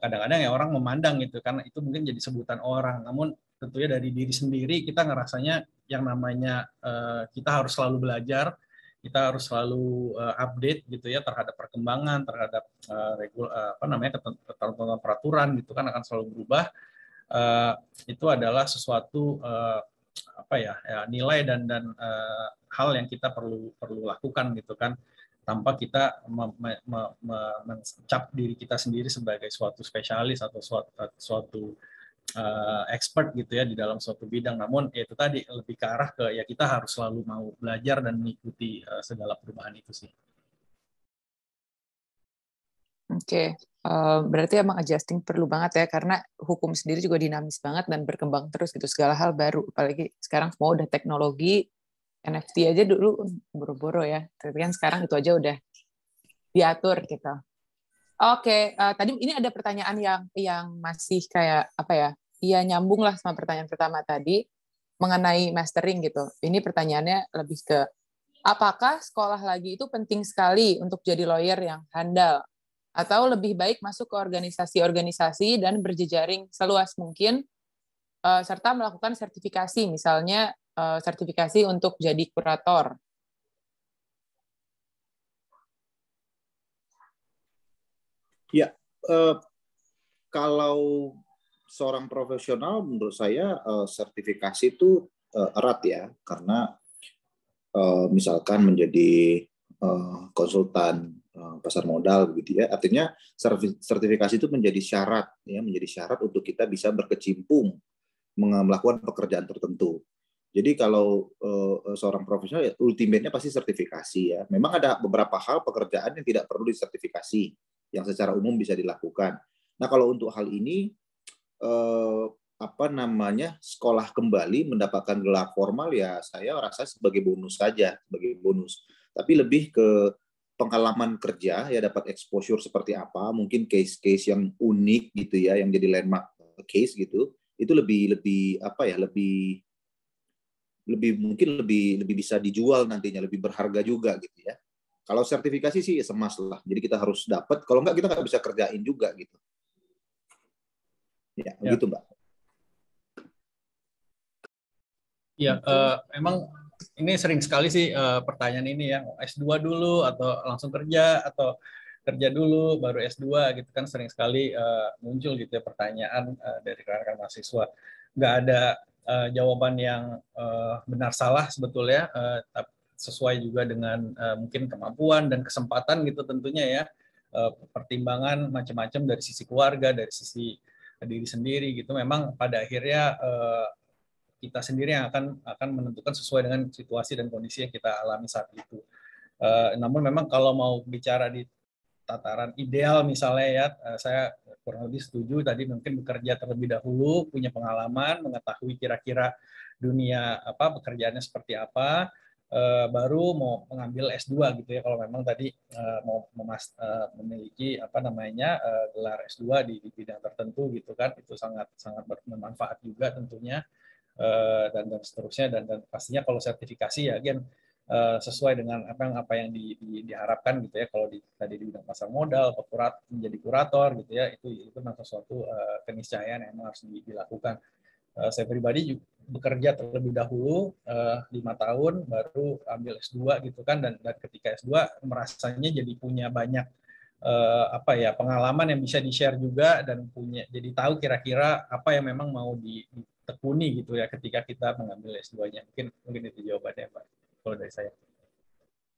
kadang-kadang ya orang memandang gitu, karena itu mungkin jadi sebutan orang. Namun tentunya dari diri sendiri kita ngerasanya yang namanya kita harus selalu belajar, kita harus selalu update gitu ya terhadap perkembangan, terhadap ketentuan peraturan gitu kan akan selalu berubah. Itu adalah sesuatu nilai dan hal yang kita perlu lakukan gitu kan, tanpa kita mencap diri kita sendiri sebagai suatu spesialis atau suatu expert gitu ya di dalam suatu bidang. Namun ya itu tadi lebih ke arah ke ya kita harus selalu mau belajar dan mengikuti segala perubahan itu sih. Oke. Berarti emang adjusting perlu banget ya, karena hukum sendiri juga dinamis banget dan berkembang terus gitu, segala hal baru. Apalagi sekarang semua udah teknologi, NFT aja dulu boro-boro ya, tapi kan sekarang itu aja udah diatur gitu. Oke, tadi ini ada pertanyaan yang masih kayak apa ya? Iya, nyambung lah sama pertanyaan pertama tadi mengenai mastering gitu. Ini pertanyaannya lebih ke apakah sekolah lagi itu penting sekali untuk jadi lawyer yang handal, atau lebih baik masuk ke organisasi-organisasi dan berjejaring seluas mungkin serta melakukan sertifikasi, misalnya sertifikasi untuk jadi kurator. Ya, kalau seorang profesional menurut saya sertifikasi itu erat ya, karena misalkan menjadi konsultan pasar modal begitu ya, artinya sertifikasi itu menjadi syarat untuk kita bisa berkecimpung melakukan pekerjaan tertentu. Jadi kalau seorang profesional ya ultimate-nya pasti sertifikasi ya. Memang ada beberapa hal pekerjaan yang tidak perlu disertifikasi, yang secara umum bisa dilakukan. Nah kalau untuk hal ini sekolah kembali mendapatkan gelar formal ya saya rasa sebagai bonus saja, sebagai bonus. Tapi lebih ke pengalaman kerja ya, dapat exposure seperti apa, mungkin case-case yang unik gitu ya, yang jadi landmark case gitu. Itu lebih mungkin lebih bisa dijual nantinya, lebih berharga juga gitu ya. Kalau sertifikasi sih semas lah. Jadi kita harus dapat, kalau enggak kita nggak bisa kerjain juga gitu. Ya, begitu Mbak. Ya, emang ini sering sekali sih pertanyaan ini ya, S2 dulu atau langsung kerja, atau kerja dulu baru S2 gitu kan, sering sekali muncul gitu ya pertanyaan dari rekan-rekan mahasiswa. Nggak ada jawaban yang benar salah sebetulnya, sesuai juga dengan mungkin kemampuan dan kesempatan gitu tentunya ya, pertimbangan macam-macam dari sisi keluarga, dari sisi diri sendiri gitu. Memang pada akhirnya kita sendiri yang akan menentukan sesuai dengan situasi dan kondisi yang kita alami saat itu. Namun memang kalau mau bicara di tataran ideal misalnya ya, saya kurang lebih setuju tadi, mungkin bekerja terlebih dahulu, punya pengalaman, mengetahui kira-kira dunia pekerjaannya seperti apa, baru mau mengambil S2 gitu ya, kalau memang tadi mau memiliki gelar S2 di bidang tertentu gitu kan, itu sangat bermanfaat juga tentunya. Dan seterusnya, dan pastinya kalau sertifikasi ya again sesuai dengan apa yang diharapkan gitu ya. Kalau tadi di bidang pasar modal atau menjadi kurator gitu ya, itu memang sesuatu keniscayaan yang harus dilakukan. Saya pribadi juga bekerja terlebih dahulu 5 tahun baru ambil S2 gitu kan, dan ketika S2 merasanya jadi punya banyak pengalaman yang bisa di-share juga, dan jadi tahu kira-kira apa yang memang mau ditekuni gitu ya ketika kita mengambil S2-nya. Mungkin itu jawabannya Pak kalau dari saya.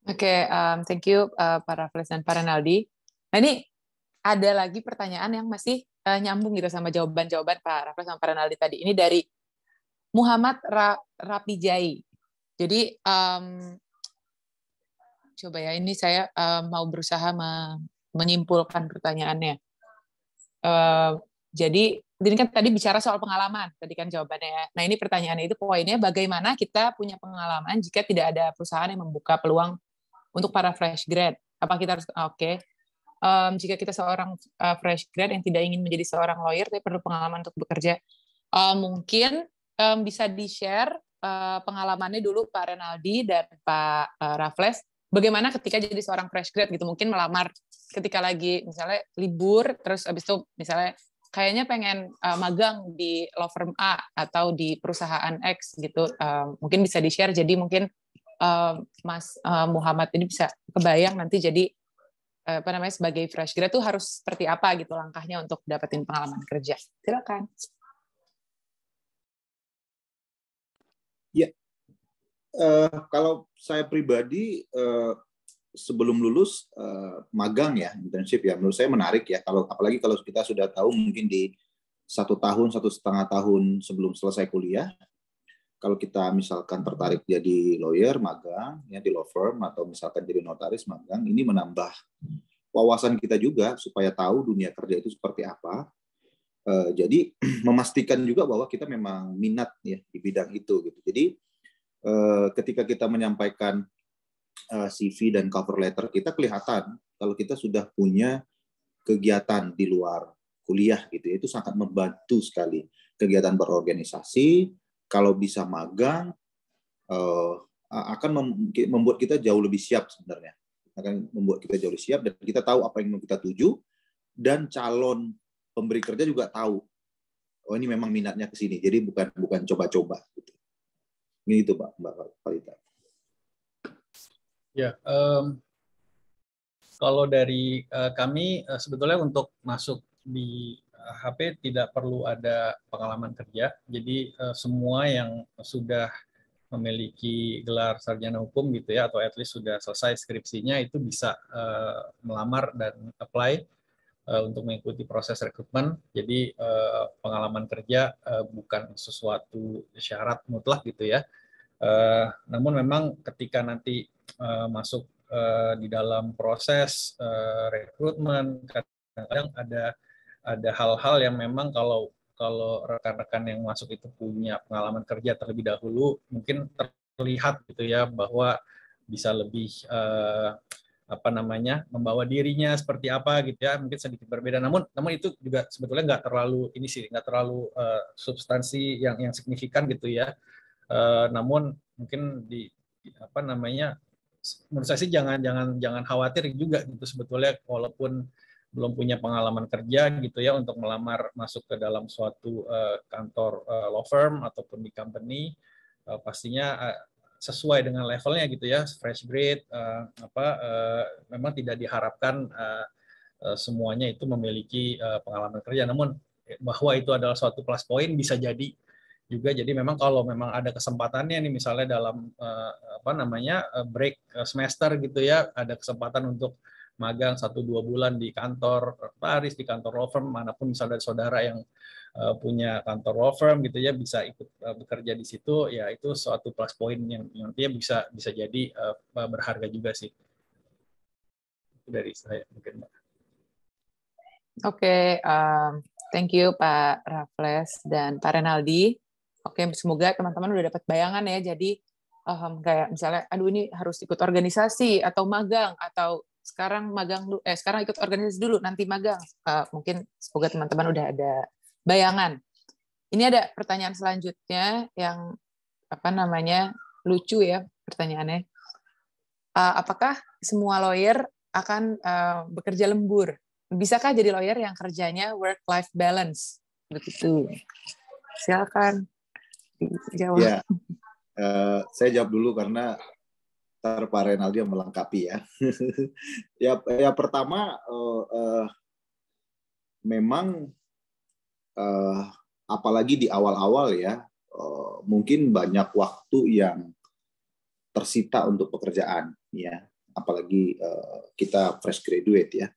Oke, thank you Pak Raffles dan Pak Renaldi. Nah, ini ada lagi pertanyaan yang masih nyambung gitu sama jawaban-jawaban Pak Raffles sama Pak Renaldi tadi. Ini dari Muhammad Rapijai. Jadi coba ya, ini saya mau berusaha menyimpulkan pertanyaannya. Jadi ini kan tadi bicara soal pengalaman, tadi kan jawabannya ya. Nah, ini pertanyaannya itu poinnya, bagaimana kita punya pengalaman jika tidak ada perusahaan yang membuka peluang untuk para fresh grad? Apa kita harus jika kita seorang fresh grad yang tidak ingin menjadi seorang lawyer tapi perlu pengalaman untuk bekerja, mungkin bisa di-share pengalamannya dulu Pak Renaldi dan Pak Raffles, bagaimana ketika jadi seorang fresh grad gitu, mungkin melamar ketika lagi misalnya libur, terus habis itu misalnya kayaknya pengen magang di law firm A atau di perusahaan X gitu, mungkin bisa di-share. Jadi mungkin Mas Muhammad ini bisa kebayang nanti jadi sebagai fresh grad tuh harus seperti apa gitu langkahnya untuk dapetin pengalaman kerja. Silakan. Ya, kalau saya pribadi sebelum lulus magang ya, internship ya, menurut saya menarik ya. Apalagi kalau kita sudah tahu mungkin di 1 tahun, 1,5 tahun sebelum selesai kuliah, kalau kita misalkan tertarik jadi lawyer magang ya di law firm, atau misalkan jadi notaris magang, ini menambah wawasan kita juga supaya tahu dunia kerja itu seperti apa. Jadi memastikan juga bahwa kita memang minat ya di bidang itu gitu. Jadi ketika kita menyampaikan CV dan cover letter, kita kelihatan kalau kita sudah punya kegiatan di luar kuliah gitu. Itu sangat membantu sekali. Kegiatan berorganisasi, kalau bisa magang, akan membuat kita jauh lebih siap sebenarnya. Akan membuat kita jauh lebih siap, dan kita tahu apa yang mau kita tuju, dan calon pemberi kerja juga tahu, oh ini memang minatnya ke sini. Jadi bukan coba-coba. Gitu. Ini itu Mbak Falita. Ya, kalau dari kami sebetulnya untuk masuk di HP tidak perlu ada pengalaman kerja. Jadi semua yang sudah memiliki gelar sarjana hukum gitu ya, atau at least sudah selesai skripsinya, itu bisa melamar dan apply untuk mengikuti proses rekrutmen. Jadi pengalaman kerja bukan sesuatu syarat mutlak gitu ya. Namun memang ketika nanti masuk di dalam proses rekrutmen, kadang-kadang ada hal-hal yang memang kalau rekan-rekan yang masuk itu punya pengalaman kerja terlebih dahulu, mungkin terlihat gitu ya bahwa bisa lebih membawa dirinya seperti apa gitu ya, mungkin sedikit berbeda. Namun itu juga sebetulnya nggak terlalu substansi yang signifikan gitu ya. Namun mungkin menurut saya sih jangan khawatir juga gitu sebetulnya, walaupun belum punya pengalaman kerja gitu ya, untuk melamar masuk ke dalam suatu kantor law firm ataupun di company, pastinya sesuai dengan levelnya gitu ya, fresh grade, memang tidak diharapkan semuanya itu memiliki pengalaman kerja. Namun bahwa itu adalah suatu plus point bisa jadi juga. Jadi memang kalau memang ada kesempatannya nih, misalnya dalam break semester gitu ya, ada kesempatan untuk magang 1-2 bulan di kantor Paris, di kantor law firm manapun, misalnya saudara yang punya kantor law firm gitu ya, bisa ikut bekerja di situ, ya itu suatu plus point yang nantinya bisa jadi berharga juga sih. Itu dari saya mungkin, Mbak. Oke, thank you Pak Raffles dan Pak Renaldi. Oke, semoga teman-teman udah dapat bayangan ya. Jadi kayak misalnya, aduh ini harus ikut organisasi atau magang, atau sekarang sekarang ikut organisasi dulu, nanti magang. Mungkin semoga teman-teman udah ada bayangan. Ini ada pertanyaan selanjutnya yang lucu ya pertanyaannya. apakah semua lawyer akan bekerja lembur? Bisakah jadi lawyer yang kerjanya work-life balance? Begitu. Silakan jawab. Ya, saya jawab dulu karena Pak Renaldi yang melengkapi ya. Ya pertama memang apalagi di awal-awal ya mungkin banyak waktu yang tersita untuk pekerjaan ya, apalagi kita fresh graduate ya.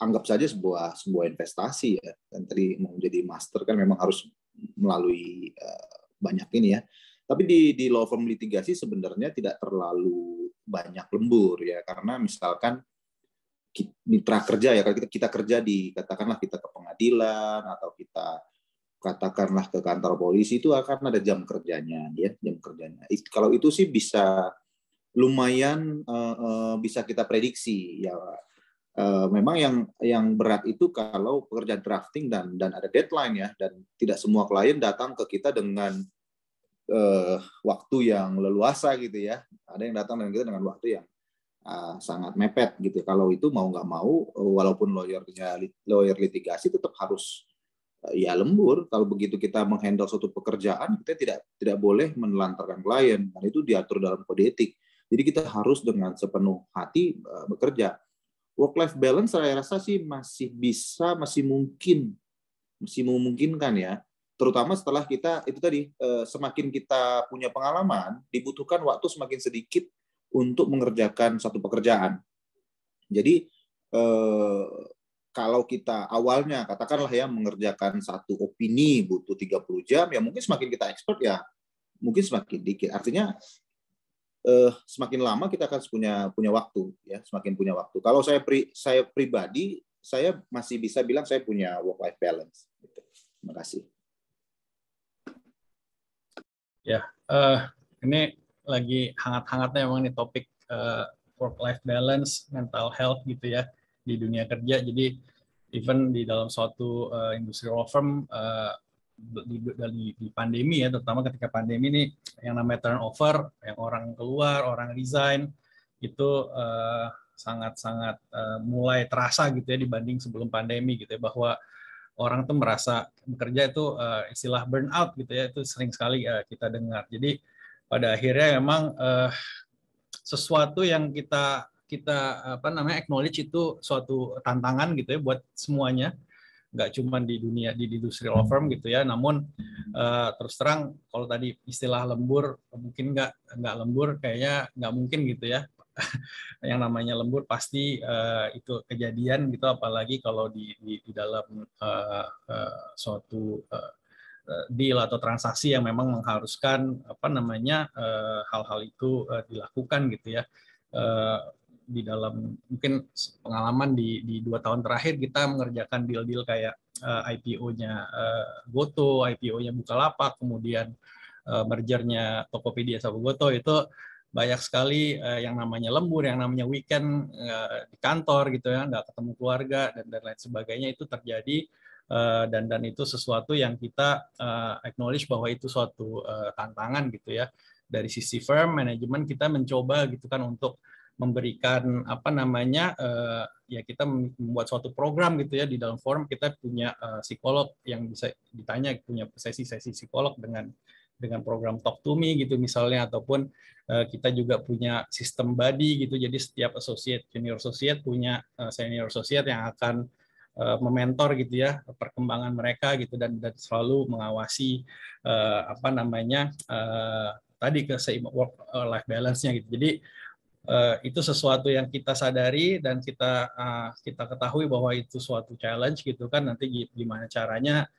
Anggap saja sebuah investasi ya. Dan tadi mau jadi master kan memang harus melalui banyak ini ya. Tapi di law firm litigasi sebenarnya tidak terlalu banyak lembur ya, karena misalkan mitra kerja ya, kalau kita kerja di katakanlah kita ke pengadilan atau kita katakanlah ke kantor polisi, itu akan ada jam kerjanya ya, jam kerjanya. Kalau itu sih bisa lumayan bisa kita prediksi ya. Memang yang berat itu kalau pekerjaan drafting dan ada deadline ya, dan tidak semua klien datang ke kita dengan waktu yang leluasa gitu ya. Ada yang datang dengan kita dengan waktu yang sangat mepet gitu. Kalau itu mau nggak mau, walaupun lawyer litigasi tetap harus ya lembur. Kalau begitu kita menghandle suatu pekerjaan, kita tidak boleh menelantarkan klien. Dan itu diatur dalam kode etik. Jadi kita harus dengan sepenuh hati bekerja. Work-life balance saya rasa sih masih memungkinkan ya. Terutama setelah kita itu tadi semakin kita punya pengalaman, dibutuhkan waktu semakin sedikit untuk mengerjakan satu pekerjaan. Jadi kalau kita awalnya katakanlah ya mengerjakan satu opini butuh 30 jam, ya mungkin semakin kita expert ya mungkin semakin dikit. Artinya semakin lama kita akan punya waktu ya, semakin punya waktu. Kalau saya pribadi, saya masih bisa bilang saya punya work-life balance. Terima kasih. Ya, ini lagi hangat-hangatnya memang nih topik work-life balance, mental health gitu ya di dunia kerja. Jadi even di dalam suatu industri law firm di pandemi ya, terutama ketika pandemi ini yang namanya turnover, yang orang keluar, orang resign itu sangat-sangat mulai terasa gitu ya dibanding sebelum pandemi gitu ya, bahwa orang tuh merasa bekerja itu istilah burnout gitu ya, itu sering sekali kita dengar. Jadi pada akhirnya memang sesuatu yang kita acknowledge itu suatu tantangan gitu ya buat semuanya, nggak cuma di dunia di industri law firm gitu ya. Namun terus terang kalau tadi istilah lembur mungkin nggak lembur, kayaknya nggak mungkin gitu ya. Yang namanya lembur pasti itu kejadian gitu, apalagi kalau di dalam suatu deal atau transaksi yang memang mengharuskan hal-hal itu dilakukan gitu ya. Di dalam mungkin pengalaman di 2 tahun terakhir kita mengerjakan deal-deal kayak IPO-nya Goto, IPO-nya Bukalapak, kemudian mergernya Tokopedia sama Goto, itu banyak sekali yang namanya lembur, yang namanya weekend di kantor gitu ya, nggak ketemu keluarga dan lain sebagainya, itu terjadi dan itu sesuatu yang kita acknowledge bahwa itu suatu tantangan gitu ya. Dari sisi firm manajemen kita mencoba gitu kan untuk memberikan ya kita membuat suatu program gitu ya. Di dalam forum kita punya psikolog yang bisa ditanya, punya sesi-sesi psikolog dengan program Talk to Me gitu misalnya, ataupun kita juga punya sistem buddy gitu. Jadi setiap associate, junior associate punya senior associate yang akan mementor gitu ya perkembangan mereka gitu, dan selalu mengawasi tadi work life balance-nya gitu. Jadi itu sesuatu yang kita sadari dan kita ketahui bahwa itu suatu challenge gitu kan. Nanti gimana caranya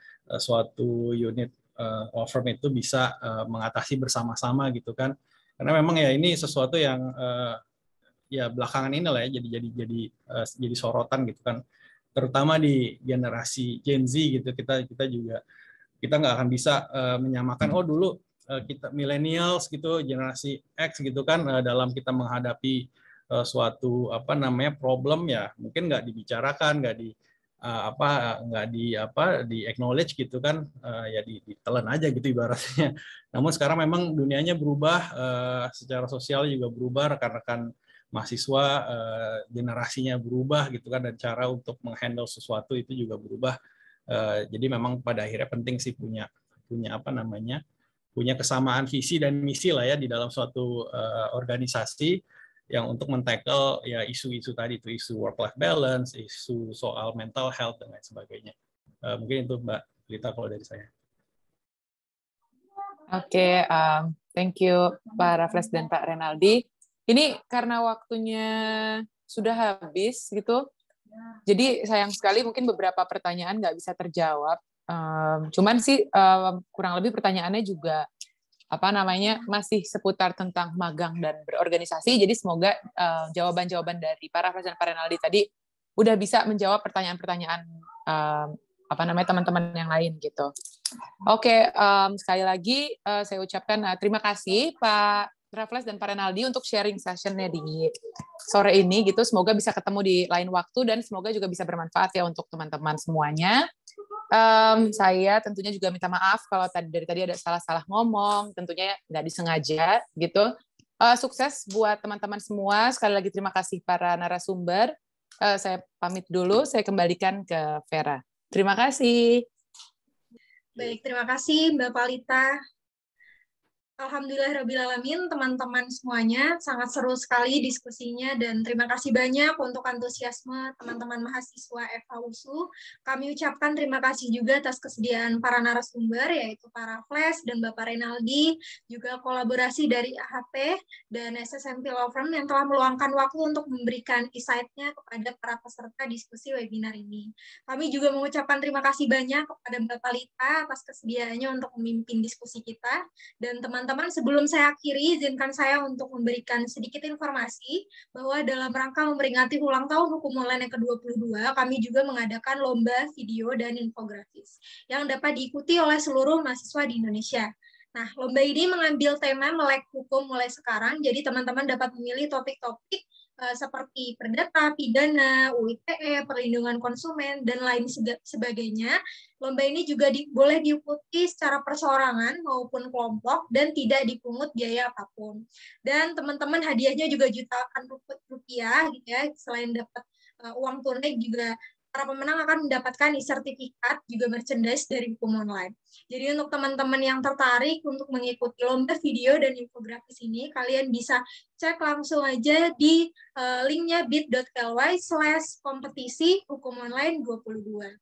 suatu unit law firm itu bisa mengatasi bersama-sama gitu kan. Karena memang ya ini sesuatu yang ya belakangan ini lah ya jadi sorotan gitu kan. Terutama di generasi Gen Z gitu, kita nggak akan bisa menyamakan dulu kita millennials gitu, generasi X gitu kan, dalam kita menghadapi suatu problem ya mungkin nggak dibicarakan, di acknowledge gitu kan, ya ditelan aja gitu ibaratnya. Namun sekarang memang dunianya berubah, secara sosial juga berubah, rekan-rekan mahasiswa generasinya berubah gitu kan, dan cara untuk menghandle sesuatu itu juga berubah. Jadi memang pada akhirnya penting sih punya punya kesamaan visi dan misi lah ya di dalam suatu organisasi yang untuk men-tackle ya isu-isu tadi, itu isu work-life balance, isu soal mental health dan lain sebagainya. Mungkin itu Mbak Lita kalau dari saya. Oke, thank you Pak Raffles dan Pak Renaldi. Ini karena waktunya sudah habis gitu, jadi sayang sekali mungkin beberapa pertanyaan nggak bisa terjawab. Cuman sih kurang lebih pertanyaannya juga masih seputar tentang magang dan berorganisasi. Jadi semoga jawaban-jawaban dari Pak Raffles dan Pak Renaldi tadi udah bisa menjawab pertanyaan-pertanyaan teman-teman yang lain gitu. Oke, sekali lagi saya ucapkan terima kasih Pak Raffles dan Pak Renaldi untuk sharing session-nya di sore ini gitu. Semoga bisa ketemu di lain waktu dan semoga juga bisa bermanfaat ya untuk teman-teman semuanya. Saya tentunya juga minta maaf kalau dari tadi ada salah-salah ngomong, tentunya nggak disengaja gitu. Sukses buat teman-teman semua. Sekali lagi terima kasih para narasumber. Saya pamit dulu, saya kembalikan ke Vera. Terima kasih. Baik, terima kasih Mbak Palita. Alhamdulillahirrabbilalamin, teman-teman semuanya, sangat seru sekali diskusinya dan terima kasih banyak untuk antusiasme teman-teman mahasiswa FH-USU. Kami ucapkan terima kasih juga atas kesediaan para narasumber, yaitu Pak Raffles dan Bapak Renaldi, juga kolaborasi dari AHP dan SSMP Law Firm yang telah meluangkan waktu untuk memberikan insight-nya kepada para peserta diskusi webinar ini. Kami juga mengucapkan terima kasih banyak kepada Mbak Palita atas kesediaannya untuk memimpin diskusi kita, dan teman-teman, sebelum saya akhiri, izinkan saya untuk memberikan sedikit informasi bahwa dalam rangka memperingati ulang tahun Hukum Online yang ke-22, kami juga mengadakan lomba video dan infografis yang dapat diikuti oleh seluruh mahasiswa di Indonesia. Nah, lomba ini mengambil tema melek hukum mulai sekarang, jadi teman-teman dapat memilih topik-topik seperti perdata, pidana, UITE, perlindungan konsumen, dan lain sebagainya. Lomba ini juga boleh diikuti secara perseorangan maupun kelompok dan tidak dipungut biaya apapun. Dan teman-teman hadiahnya juga jutaan rupiah, gitu ya. Selain dapat uang tunai juga para pemenang akan mendapatkan sertifikat juga merchandise dari Hukum Online. Jadi untuk teman-teman yang tertarik untuk mengikuti lomba video dan infografis ini, kalian bisa cek langsung aja di linknya bit.ly/kompetisi Hukum Online 22.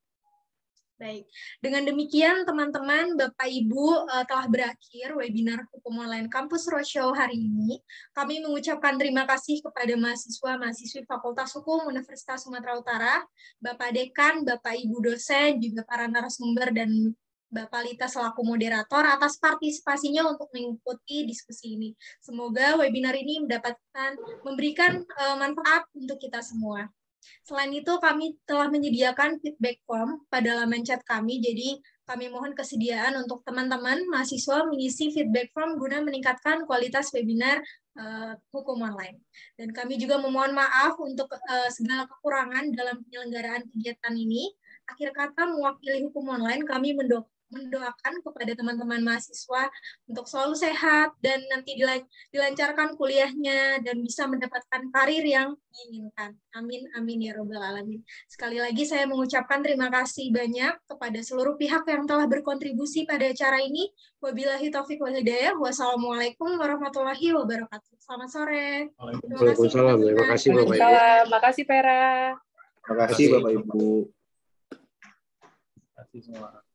Baik, dengan demikian teman-teman, Bapak Ibu, telah berakhir webinar Hukum Online Kampus Roadshow hari ini. Kami mengucapkan terima kasih kepada mahasiswa-mahasiswi Fakultas Hukum Universitas Sumatera Utara, Bapak Dekan, Bapak Ibu dosen, juga para narasumber dan Bapak Lita selaku moderator atas partisipasinya untuk mengikuti diskusi ini. Semoga webinar ini memberikan manfaat untuk kita semua. Selain itu, kami telah menyediakan feedback form pada laman chat kami, jadi kami mohon kesediaan untuk teman-teman mahasiswa mengisi feedback form guna meningkatkan kualitas webinar Hukum Online. Dan kami juga memohon maaf untuk segala kekurangan dalam penyelenggaraan kegiatan ini. Akhir kata, mewakili Hukum Online, kami mendoakan kepada teman-teman mahasiswa untuk selalu sehat dan nanti dilancarkan kuliahnya dan bisa mendapatkan karir yang diinginkan. Amin, amin ya robbal alamin. Sekali lagi saya mengucapkan terima kasih banyak kepada seluruh pihak yang telah berkontribusi pada acara ini. Wabillahi taufiq wal hidayah. Wassalamualaikum warahmatullahi wabarakatuh. Selamat sore. Waalaikumsalam. Terima kasih Bapak Ibu. Terima kasih Vera. Terima kasih Bapak Ibu. Terima kasih semua.